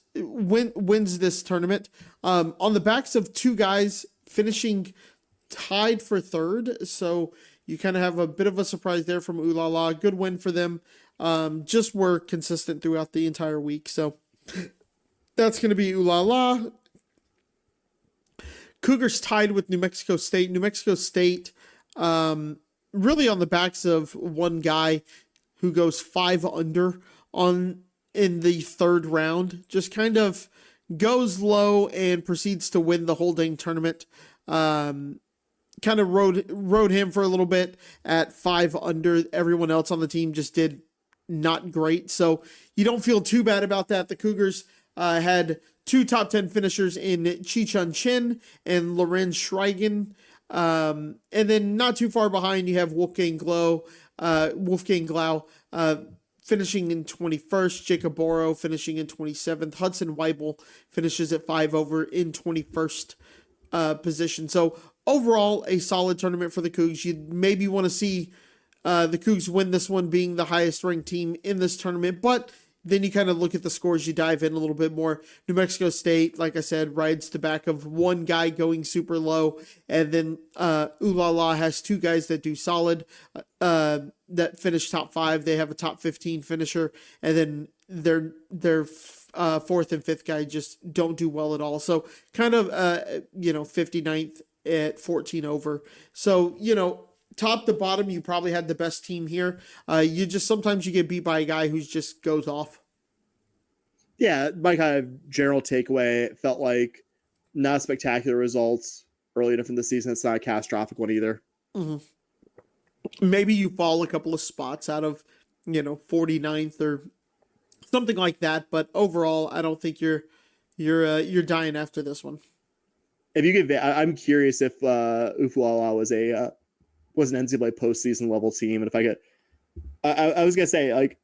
tournament on the backs of two guys finishing tied for third. So you kind of have a bit of a surprise there from Ooh La La. Good win for them. Just were consistent throughout the entire week. So that's going to be Ooh La La. Cougars tied with New Mexico State. New Mexico State really on the backs of one guy who goes 5 under in the third round. Just kind of goes low and proceeds to win the whole dang tournament. Kind of rode him for a little bit at 5 under. Everyone else on the team just did not great. So you don't feel too bad about that. The Cougars had 2 top 10 finishers in Chi-Chun Chin and Lorenz Schreigen. And then not too far behind, you have Wolfgang Glau finishing in 21st, Jacob Boro finishing in 27th, Hudson Weibel finishes at 5 over in 21st position. So overall, a solid tournament for the Cougs. You maybe want to see the Cougs win this one, being the highest ranked team in this tournament, but then you kind of look at the scores, you dive in a little bit more. New Mexico State, like I said, rides the back of one guy going super low, and then Ooh La La has 2 guys that do solid, that finish top 5. They have a top 15 finisher, and then their 4th and 5th guy just don't do well at all. So kind of 59th at 14 over. So, top to bottom, you probably had the best team here. Sometimes you get beat by a guy who just goes off. Yeah, my kind of general takeaway, it felt like not spectacular results early enough in the season. It's not a catastrophic one either. Mm-hmm. Maybe you fall a couple of spots out of, 49th or something like that. But overall, I don't think you're dying after this one. If you could, I'm curious if Ooh La La was a was an NCAA postseason level team. And if I get, I was gonna say, like,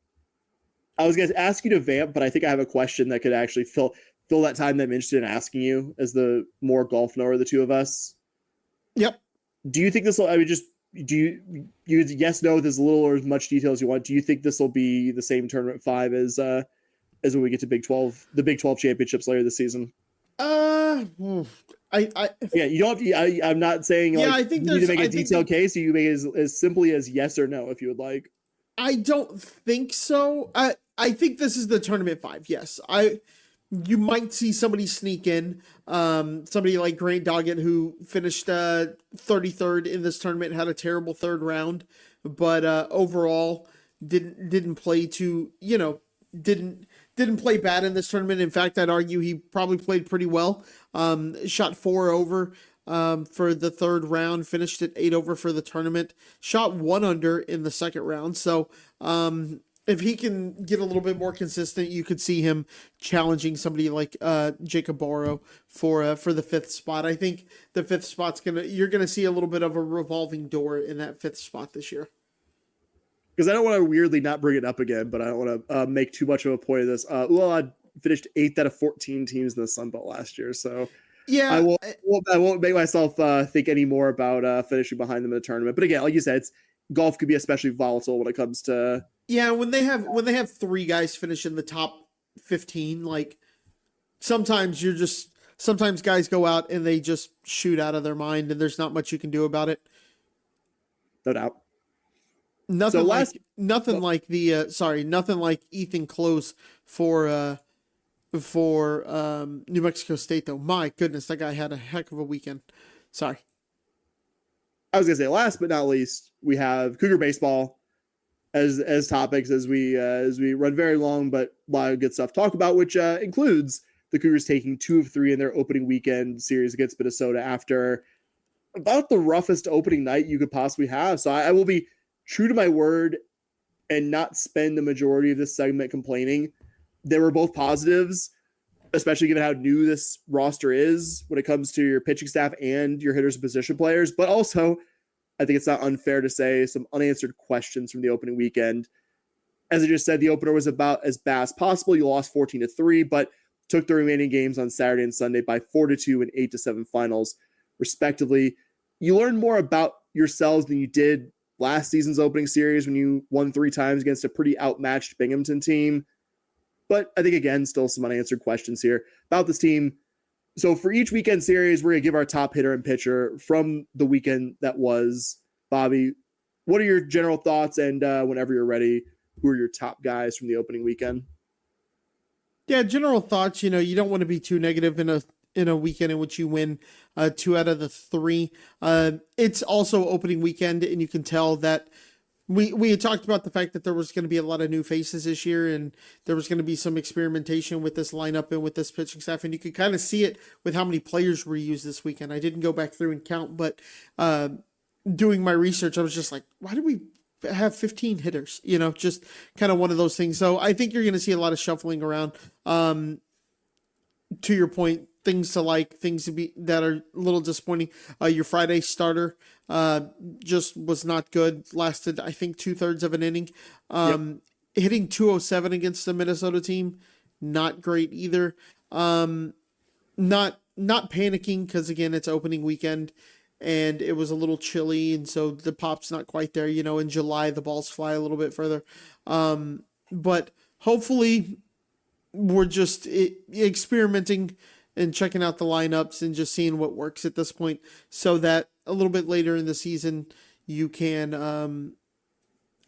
I was gonna ask you to vamp, but I think I have a question that could actually fill that time that I'm interested in asking you as the more golf knower of the two of us. Yep. Do you think this will? I mean, just do you yes, no, with as little or as much detail as you want. Do you think this will be the same tournament 5 as when we get to Big 12, the Big 12 championships later this season? Yeah, You don't have to. I'm not saying like, I think you need to make a detailed case. You make it as simply as yes or no if you would like. I don't think so. I think this is the tournament 5. Yes, you might see somebody sneak in. Somebody like Grant Doggett, who finished 33rd in this tournament, had a terrible third round, but overall didn't play too, didn't play bad in this tournament. In fact, I'd argue he probably played pretty well. Shot 4 over for the third round, finished at 8 over for the tournament, shot 1 under in the second round. So if he can get a little bit more consistent, you could see him challenging somebody like Jacob Borrow for the 5th spot. I think the 5th spot's you're gonna see a little bit of a revolving door in that 5th spot this year. Because I don't want to weirdly not bring it up again, but I don't want to make too much of a point of this. Ulad finished 8th out of 14 teams in the Sun Belt last year, so yeah, I won't make myself think any more about finishing behind them in the tournament. But again, like you said, golf could be especially volatile when it comes to when they have 3 guys finish in the top 15. Like sometimes guys go out and they just shoot out of their mind, and there's not much you can do about it. No doubt. Nothing like Ethan Close for New Mexico State though. My goodness, that guy had a heck of a weekend. Sorry. I was gonna say last but not least, we have Cougar baseball as topics as we run very long, but a lot of good stuff to talk about, which includes the Cougars taking 2 of 3 in their opening weekend series against Minnesota after about the roughest opening night you could possibly have. So I will be true to my word and not spend the majority of this segment complaining. There were both positives, especially given how new this roster is when it comes to your pitching staff and your hitters and position players. But also, I think it's not unfair to say some unanswered questions from the opening weekend. As I just said, the opener was about as bad as possible. You lost 14-3, but took the remaining games on Saturday and Sunday by 4-2 and 8-7 finals, respectively. You learned more about yourselves than you did last season's opening series when you won 3 times against a pretty outmatched Binghamton team. But I think, again, still some unanswered questions here about this team. So for each weekend series, we're going to give our top hitter and pitcher from the weekend that was. Bobby, what are your general thoughts? And whenever you're ready, who are your top guys from the opening weekend? Yeah, general thoughts. You don't want to be too negative in a weekend in which you win 2 out of the 3. It's also opening weekend, and you can tell that we had talked about the fact that there was going to be a lot of new faces this year, and there was going to be some experimentation with this lineup and with this pitching staff, and you could kind of see it with how many players were used this weekend. I didn't go back through and count, but doing my research, I was just like, why did we have 15 hitters? Just kind of one of those things. So I think you're going to see a lot of shuffling around. To your point, things to be that are a little disappointing. Your Friday starter just was not good. Lasted, I think, 2/3 of an inning. Hitting 207 against the Minnesota team, not great either. Not panicking because again, it's opening weekend and it was a little chilly, and so the pop's not quite there. In July the balls fly a little bit further. But hopefully we're just experimenting and checking out the lineups and just seeing what works at this point, so that a little bit later in the season you can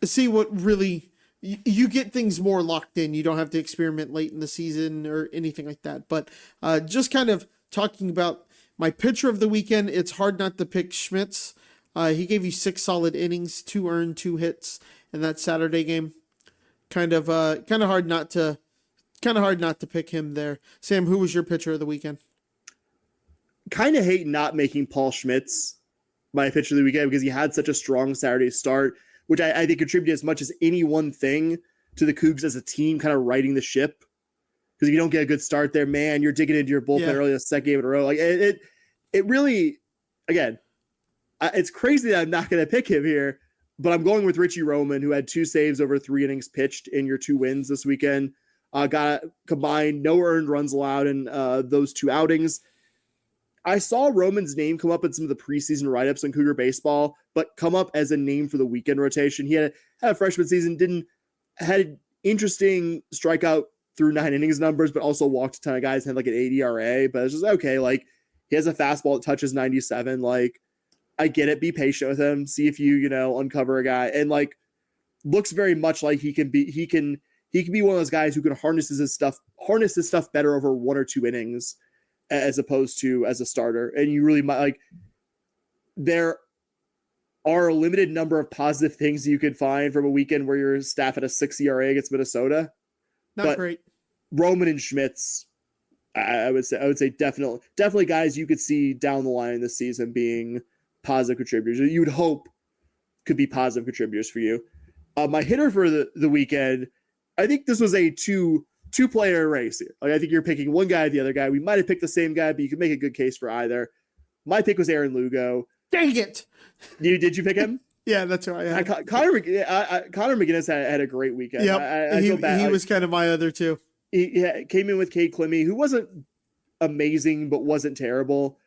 see what really you get things more locked in. You don't have to experiment late in the season or anything like that. But just kind of talking about my pitcher of the weekend, it's hard not to pick Schmitz. He gave you 6 solid innings, 2 earned, 2 hits in that Saturday game. Kind of hard not to pick him there. Sam, who was your pitcher of the weekend? Kind of hate not making Paul Schmitz my pitcher of the weekend because he had such a strong Saturday start, which I think contributed as much as any one thing to the Cougs as a team kind of righting the ship. Because if you don't get a good start there, man, you're digging into your bullpen early the second game in a row. Like it really, again, It's crazy that I'm not going to pick him here, but I'm going with Richie Roman, who had 2 saves over 3 innings pitched in your 2 wins this weekend. Got combined, no earned runs allowed in those 2 outings. I saw Roman's name come up in some of the preseason write-ups on Cougar Baseball, but come up as a name for the weekend rotation. He had a freshman season, had interesting strikeout through 9 innings numbers, but also walked a ton of guys, had like an 80 ERA, but it's just okay. Like, he has a fastball that touches 97. Like, I get it. Be patient with him. See if you uncover a guy, and like, looks very much like he can be one of those guys who can harness his stuff better over 1 or 2 innings as opposed to as a starter. And you really might like, there are a limited number of positive things you could find from a weekend where your staff had a 6 ERA against Minnesota. Not great. Roman and Schmitz, I would say definitely guys you could see down the line this season being positive contributors. You would hope could be positive contributors for you. My hitter for the weekend, I think this was a two-player race here. Like, I think you're picking one guy or the other guy. We might have picked the same guy, but you could make a good case for either. My pick was Aaron Lugo. Dang it! Did you pick him? Yeah, that's who I had. Connor McGinnis had a great weekend. Yep. I feel bad. He was kind of my other two. He came in with Cade Clemmy, who wasn't amazing but wasn't terrible.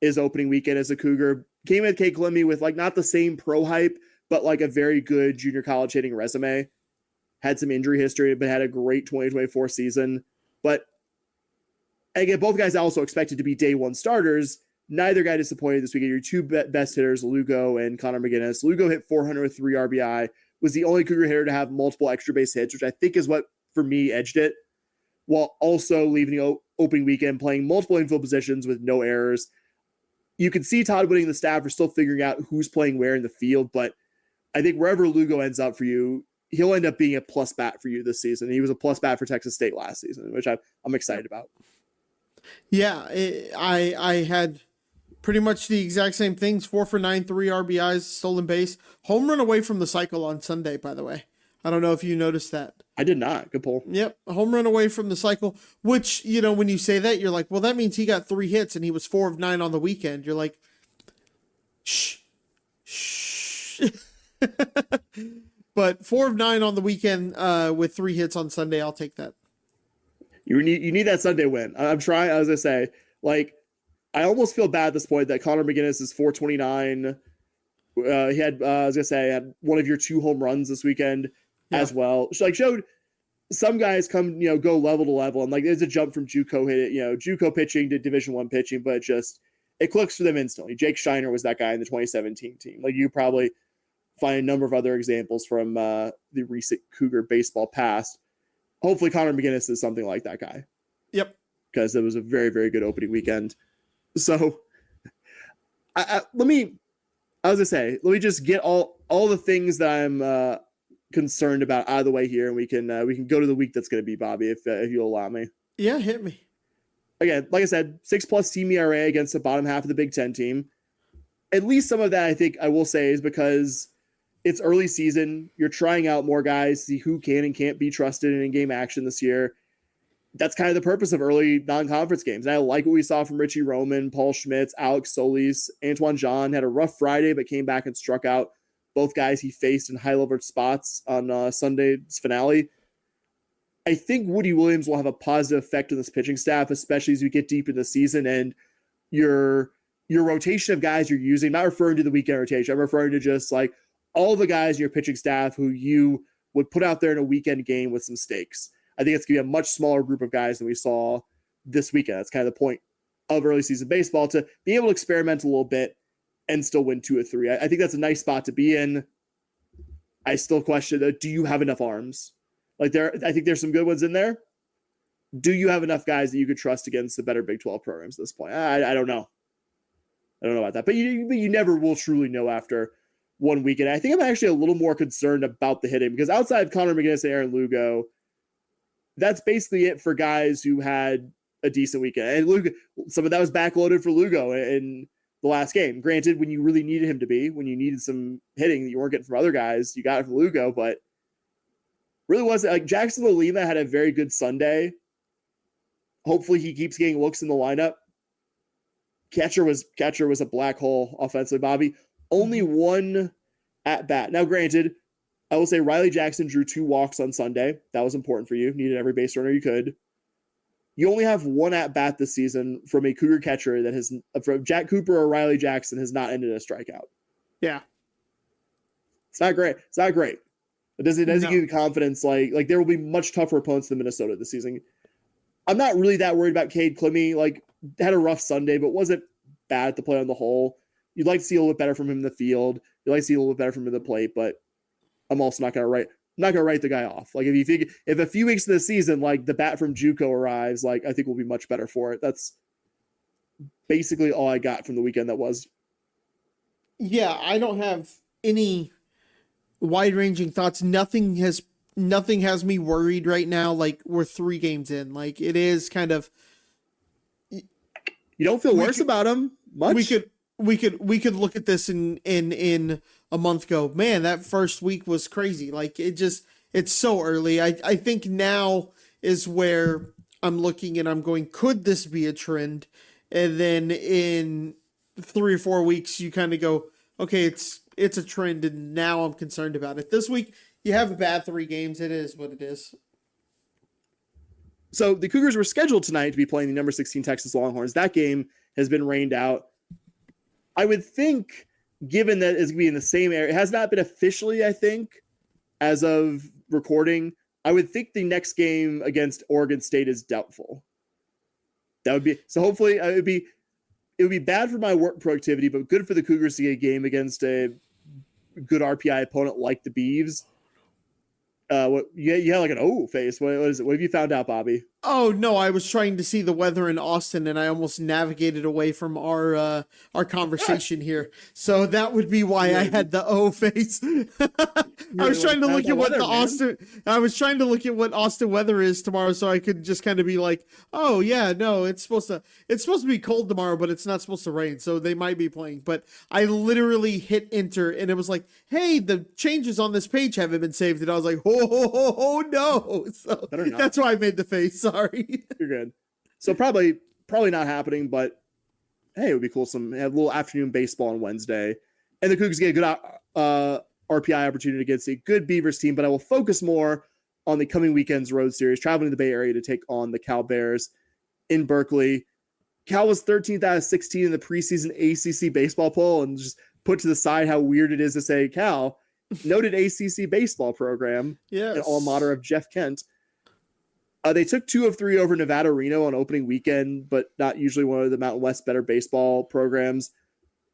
His opening weekend as a Cougar came in with Cade Clemmy with like not the same pro hype, but like a very good junior college hitting resume. Had some injury history, but had a great 2024 season. But again, both guys also expected to be day 1 starters. Neither guy disappointed this weekend. Your 2 best hitters, Lugo and Connor McGinnis. Lugo hit 403 RBI, was the only Cougar hitter to have multiple extra base hits, which I think is what, for me, edged it, while also leaving the opening weekend playing multiple infield positions with no errors. You can see Todd Whitting and the staff are still figuring out who's playing where in the field, but I think wherever Lugo ends up for you, he'll end up being a plus bat for you this season. He was a plus bat for Texas State last season, which I'm excited about. Yeah, I had pretty much the exact same things. 4 for 9, 3 RBIs, stolen base, home run away from the cycle on Sunday, by the way. I don't know if you noticed that. I did not. Good pull. Yep, a home run away from the cycle, which, when you say that, you're like, well, that means he got 3 hits and he was 4 of 9 on the weekend. You're like, shh. But 4 of 9 on the weekend with 3 hits on Sunday, I'll take that. You need that Sunday win. I'm trying, as I say, like, I almost feel bad at this point that Connor McGinnis is 429. He had one of your 2 home runs this weekend as well. Like, showed some guys go level to level, and like there's a jump from JUCO pitching to Division I pitching, but it clicks for them instantly. Jake Shiner was that guy in the 2017 team. Like, you probably find a number of other examples from the recent Cougar baseball past. Hopefully Connor McGinnis is something like that guy. Yep. Because it was a very, very good opening weekend. So let me just get all the things that I'm concerned about out of the way here, and we can go to the week that's going to be, Bobby, if you'll allow me. Yeah, hit me. Again, like I said, 6+ team ERA against the bottom half of the Big Ten team. At least some of that, I think I will say, is because it's early season. You're trying out more guys, see who can and can't be trusted in in-game action this year. That's kind of the purpose of early non-conference games. And I like what we saw from Richie Roman, Paul Schmitz, Alex Solis. Antoine John had a rough Friday, but came back and struck out both guys he faced in high-levered spots on Sunday's finale. I think Woody Williams will have a positive effect on this pitching staff, especially as we get deep in the season and your rotation of guys you're using. I'm not referring to the weekend rotation. I'm referring to just like all the guys in your pitching staff who you would put out there in a weekend game with some stakes. I think it's going to be a much smaller group of guys than we saw this weekend. That's kind of the point of early season baseball, to be able to experiment a little bit and still win 2 or 3. I think that's a nice spot to be in. I still question, do you have enough arms? I think there's some good ones in there. Do you have enough guys that you could trust against the better Big 12 programs at this point? I don't know. I don't know about that, but you never will truly know after one weekend. I think I'm actually a little more concerned about the hitting, because outside of Connor McGinnis and Aaron Lugo, that's basically it for guys who had a decent weekend. And Lugo, some of that was backloaded for Lugo in the last game. Granted, when you really needed him to be, when you needed some hitting that you weren't getting from other guys, you got it from Lugo, but really wasn't. Like, Jackson Lolima had a very good Sunday. Hopefully he keeps getting looks in the lineup. Catcher was a black hole offensively, Bobby. only one at bat. Now, granted, I will say Riley Jackson drew 2 walks on Sunday. That was important for you. Needed every base runner you could. You only have 1 at bat this season from a Cougar catcher that has, from Jack Cooper or Riley Jackson, has not ended a strikeout. Yeah. It's not great. It's not great. It doesn't give you confidence. Like there will be much tougher opponents than Minnesota this season. I'm not really that worried about Cade Clemmy. Like, had a rough Sunday, but wasn't bad at the play on the whole. You'd like to see a little bit better from him in the field. You'd like to see a little bit better from him in the plate, but I'm also not gonna write the guy off. Like, if a few weeks of the season, like the bat from JUCO arrives, like I think we'll be much better for it. That's basically all I got from the weekend. That was. Yeah, I don't have any wide-ranging thoughts. Nothing has me worried right now. Like, we're 3 games in. Like, it is kind of. You don't feel worse about him much. We could look at this in a month ago. Man, that first week was crazy. Like, it's so early. I think now is where I'm looking and I'm going, could this be a trend? And then in 3 or 4 weeks, you kind of go, okay, it's a trend, and now I'm concerned about it. This week, you have a bad 3 games. It is what it is. So the Cougars were scheduled tonight to be playing the number 16 Texas Longhorns. That game has been rained out. I would think, given that it's going to be in the same area, it has not been officially, I think, as of recording, I would think the next game against Oregon State is doubtful. That would be, so hopefully it would be bad for my work productivity, but good for the Cougars to get a game against a good RPI opponent like the Beavs. You had like an O face. What is it? What have you found out, Bobby? Oh no, I was trying to see the weather in Austin, and I almost navigated away from our conversation here. So that would be why I had the O face. I was trying to look at what trying to look at what Austin weather is tomorrow, so I could just kind of be like, oh yeah, no, it's supposed to be cold tomorrow, but it's not supposed to rain, so they might be playing. But I literally hit enter, and it was like, hey, the changes on this page haven't been saved, and I was like, oh no. So that's why I made the face. Sorry. You're good. So probably not happening, but hey, it would be cool. Have a little afternoon baseball on Wednesday, and the Cougars get a good RPI opportunity against a good Beavers team. But I will focus more on the coming weekend's road series, traveling to the Bay Area to take on the Cal Bears in Berkeley. Cal was 13th out of 16 in the preseason ACC baseball poll, and just put to the side how weird it is to say Cal, noted ACC baseball program, yes, an alma mater of Jeff Kent. They took 2 of 3 over Nevada Reno on opening weekend, but not usually one of the Mountain West better baseball programs.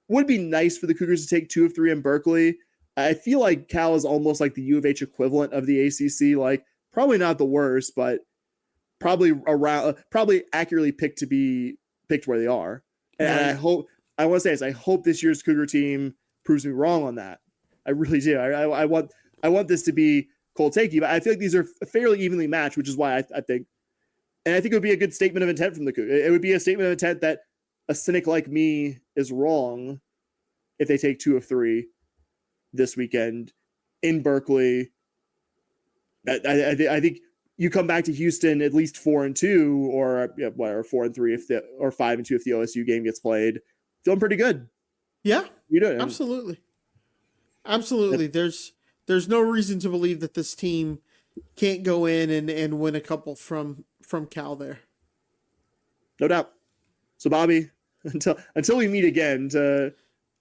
Would be nice for the Cougars to take 2 of 3 in Berkeley. I feel like Cal is almost like the U of H equivalent of the ACC. Like, probably not the worst, but probably accurately picked where they are. And I want to say this, I hope this year's Cougar team proves me wrong on that. I really do. I want this to be cold takey, but I feel like these are fairly evenly matched, which is why I think, and I think it would be a good statement of intent from the Cougars. It would be a statement of intent that a cynic like me is wrong if they take 2 of 3 this weekend in Berkeley. I think you come back to Houston at least 4-2, or whatever, 4-3 or 5-2 if the OSU game gets played. Feeling pretty good. Yeah, you do. Absolutely. There's no reason to believe that this team can't go in and win a couple from Cal there. No doubt. So Bobby, until we meet again to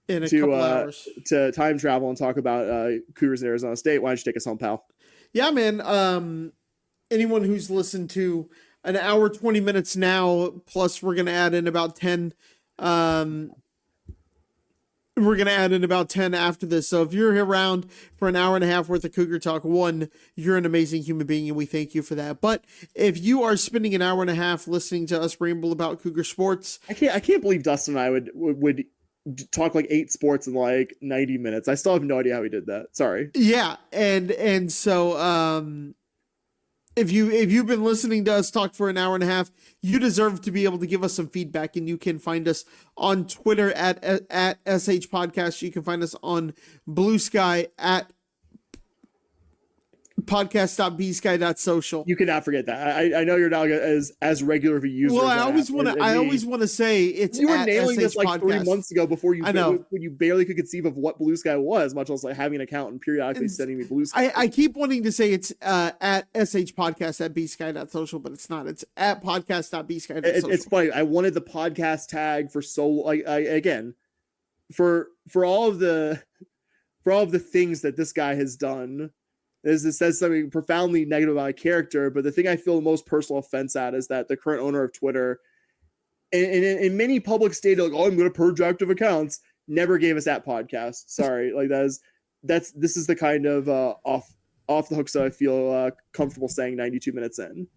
couple hours to time travel and talk about Cougars in Arizona State, why don't you take us home, pal? Yeah, man. Anyone who's listened to an hour 20 minutes now, plus we're gonna add in about 10. We're going to add in about 10 after this. So if you're around for an hour and a half worth of Cougar Talk, one, you're an amazing human being, and we thank you for that. But if you are spending an hour and a half listening to us ramble about Cougar sports, I can't believe Dustin and I would talk like 8 sports in like 90 minutes. I still have no idea how he did that. Sorry. Yeah. And so, if you've been listening to us talk for an hour and a half, you deserve to be able to give us some feedback, and you can find us on Twitter at SH Podcast. You can find us on Blue Sky at podcast.bsky.social. You cannot forget that. I know you're not as regular of a user. Well, I always want to say it's you were at nailing SH this like 3 Podcast. months ago before I know. when you barely could conceive of what Blue Sky was, much less like having an account and periodically sending me Blue Sky. I keep wanting to say it's at SH Podcast at bsky.social, but it's not. It's at podcast.bsky.social. It's funny. I wanted the podcast tag for so like again for all of the things that this guy has done. It says something profoundly negative about a character, but the thing I feel the most personal offense at is that the current owner of Twitter, in many public stated, like, oh, I'm going to purge active accounts, never gave us that podcast. Sorry, like this is the kind of off the hook stuff I feel comfortable saying 92 minutes in.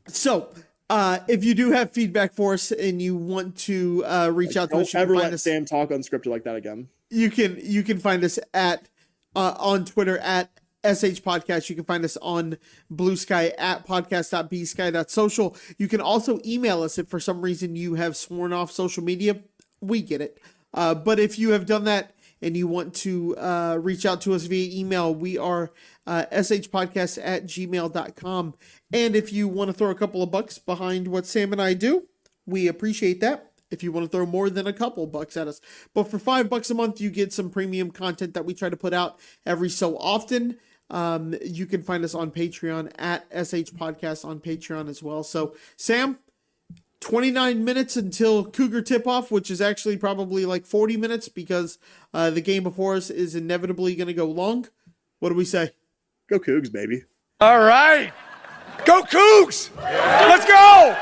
So, if you do have feedback for us and you want to reach out to us, don't ever let Sam talk unscripted like that again. You can find us at on Twitter at SH Podcast. You can find us on Blue Sky at podcast.bsky.social. You can also email us if for some reason you have sworn off social media. We get it. But if you have done that and you want to reach out to us via email, we are shpodcast@gmail.com. And if you want to throw a couple of bucks behind what Sam and I do, we appreciate that. If you want to throw more than a couple bucks at us. But for $5 a month, you get some premium content that we try to put out every so often. You can find us on Patreon at SH Podcast on Patreon as well. So, Sam, 29 minutes until Cougar tip-off, which is actually probably like 40 minutes because the game before us is inevitably going to go long. What do we say? Go Cougs, baby. All right. Go Cougs! Let's go!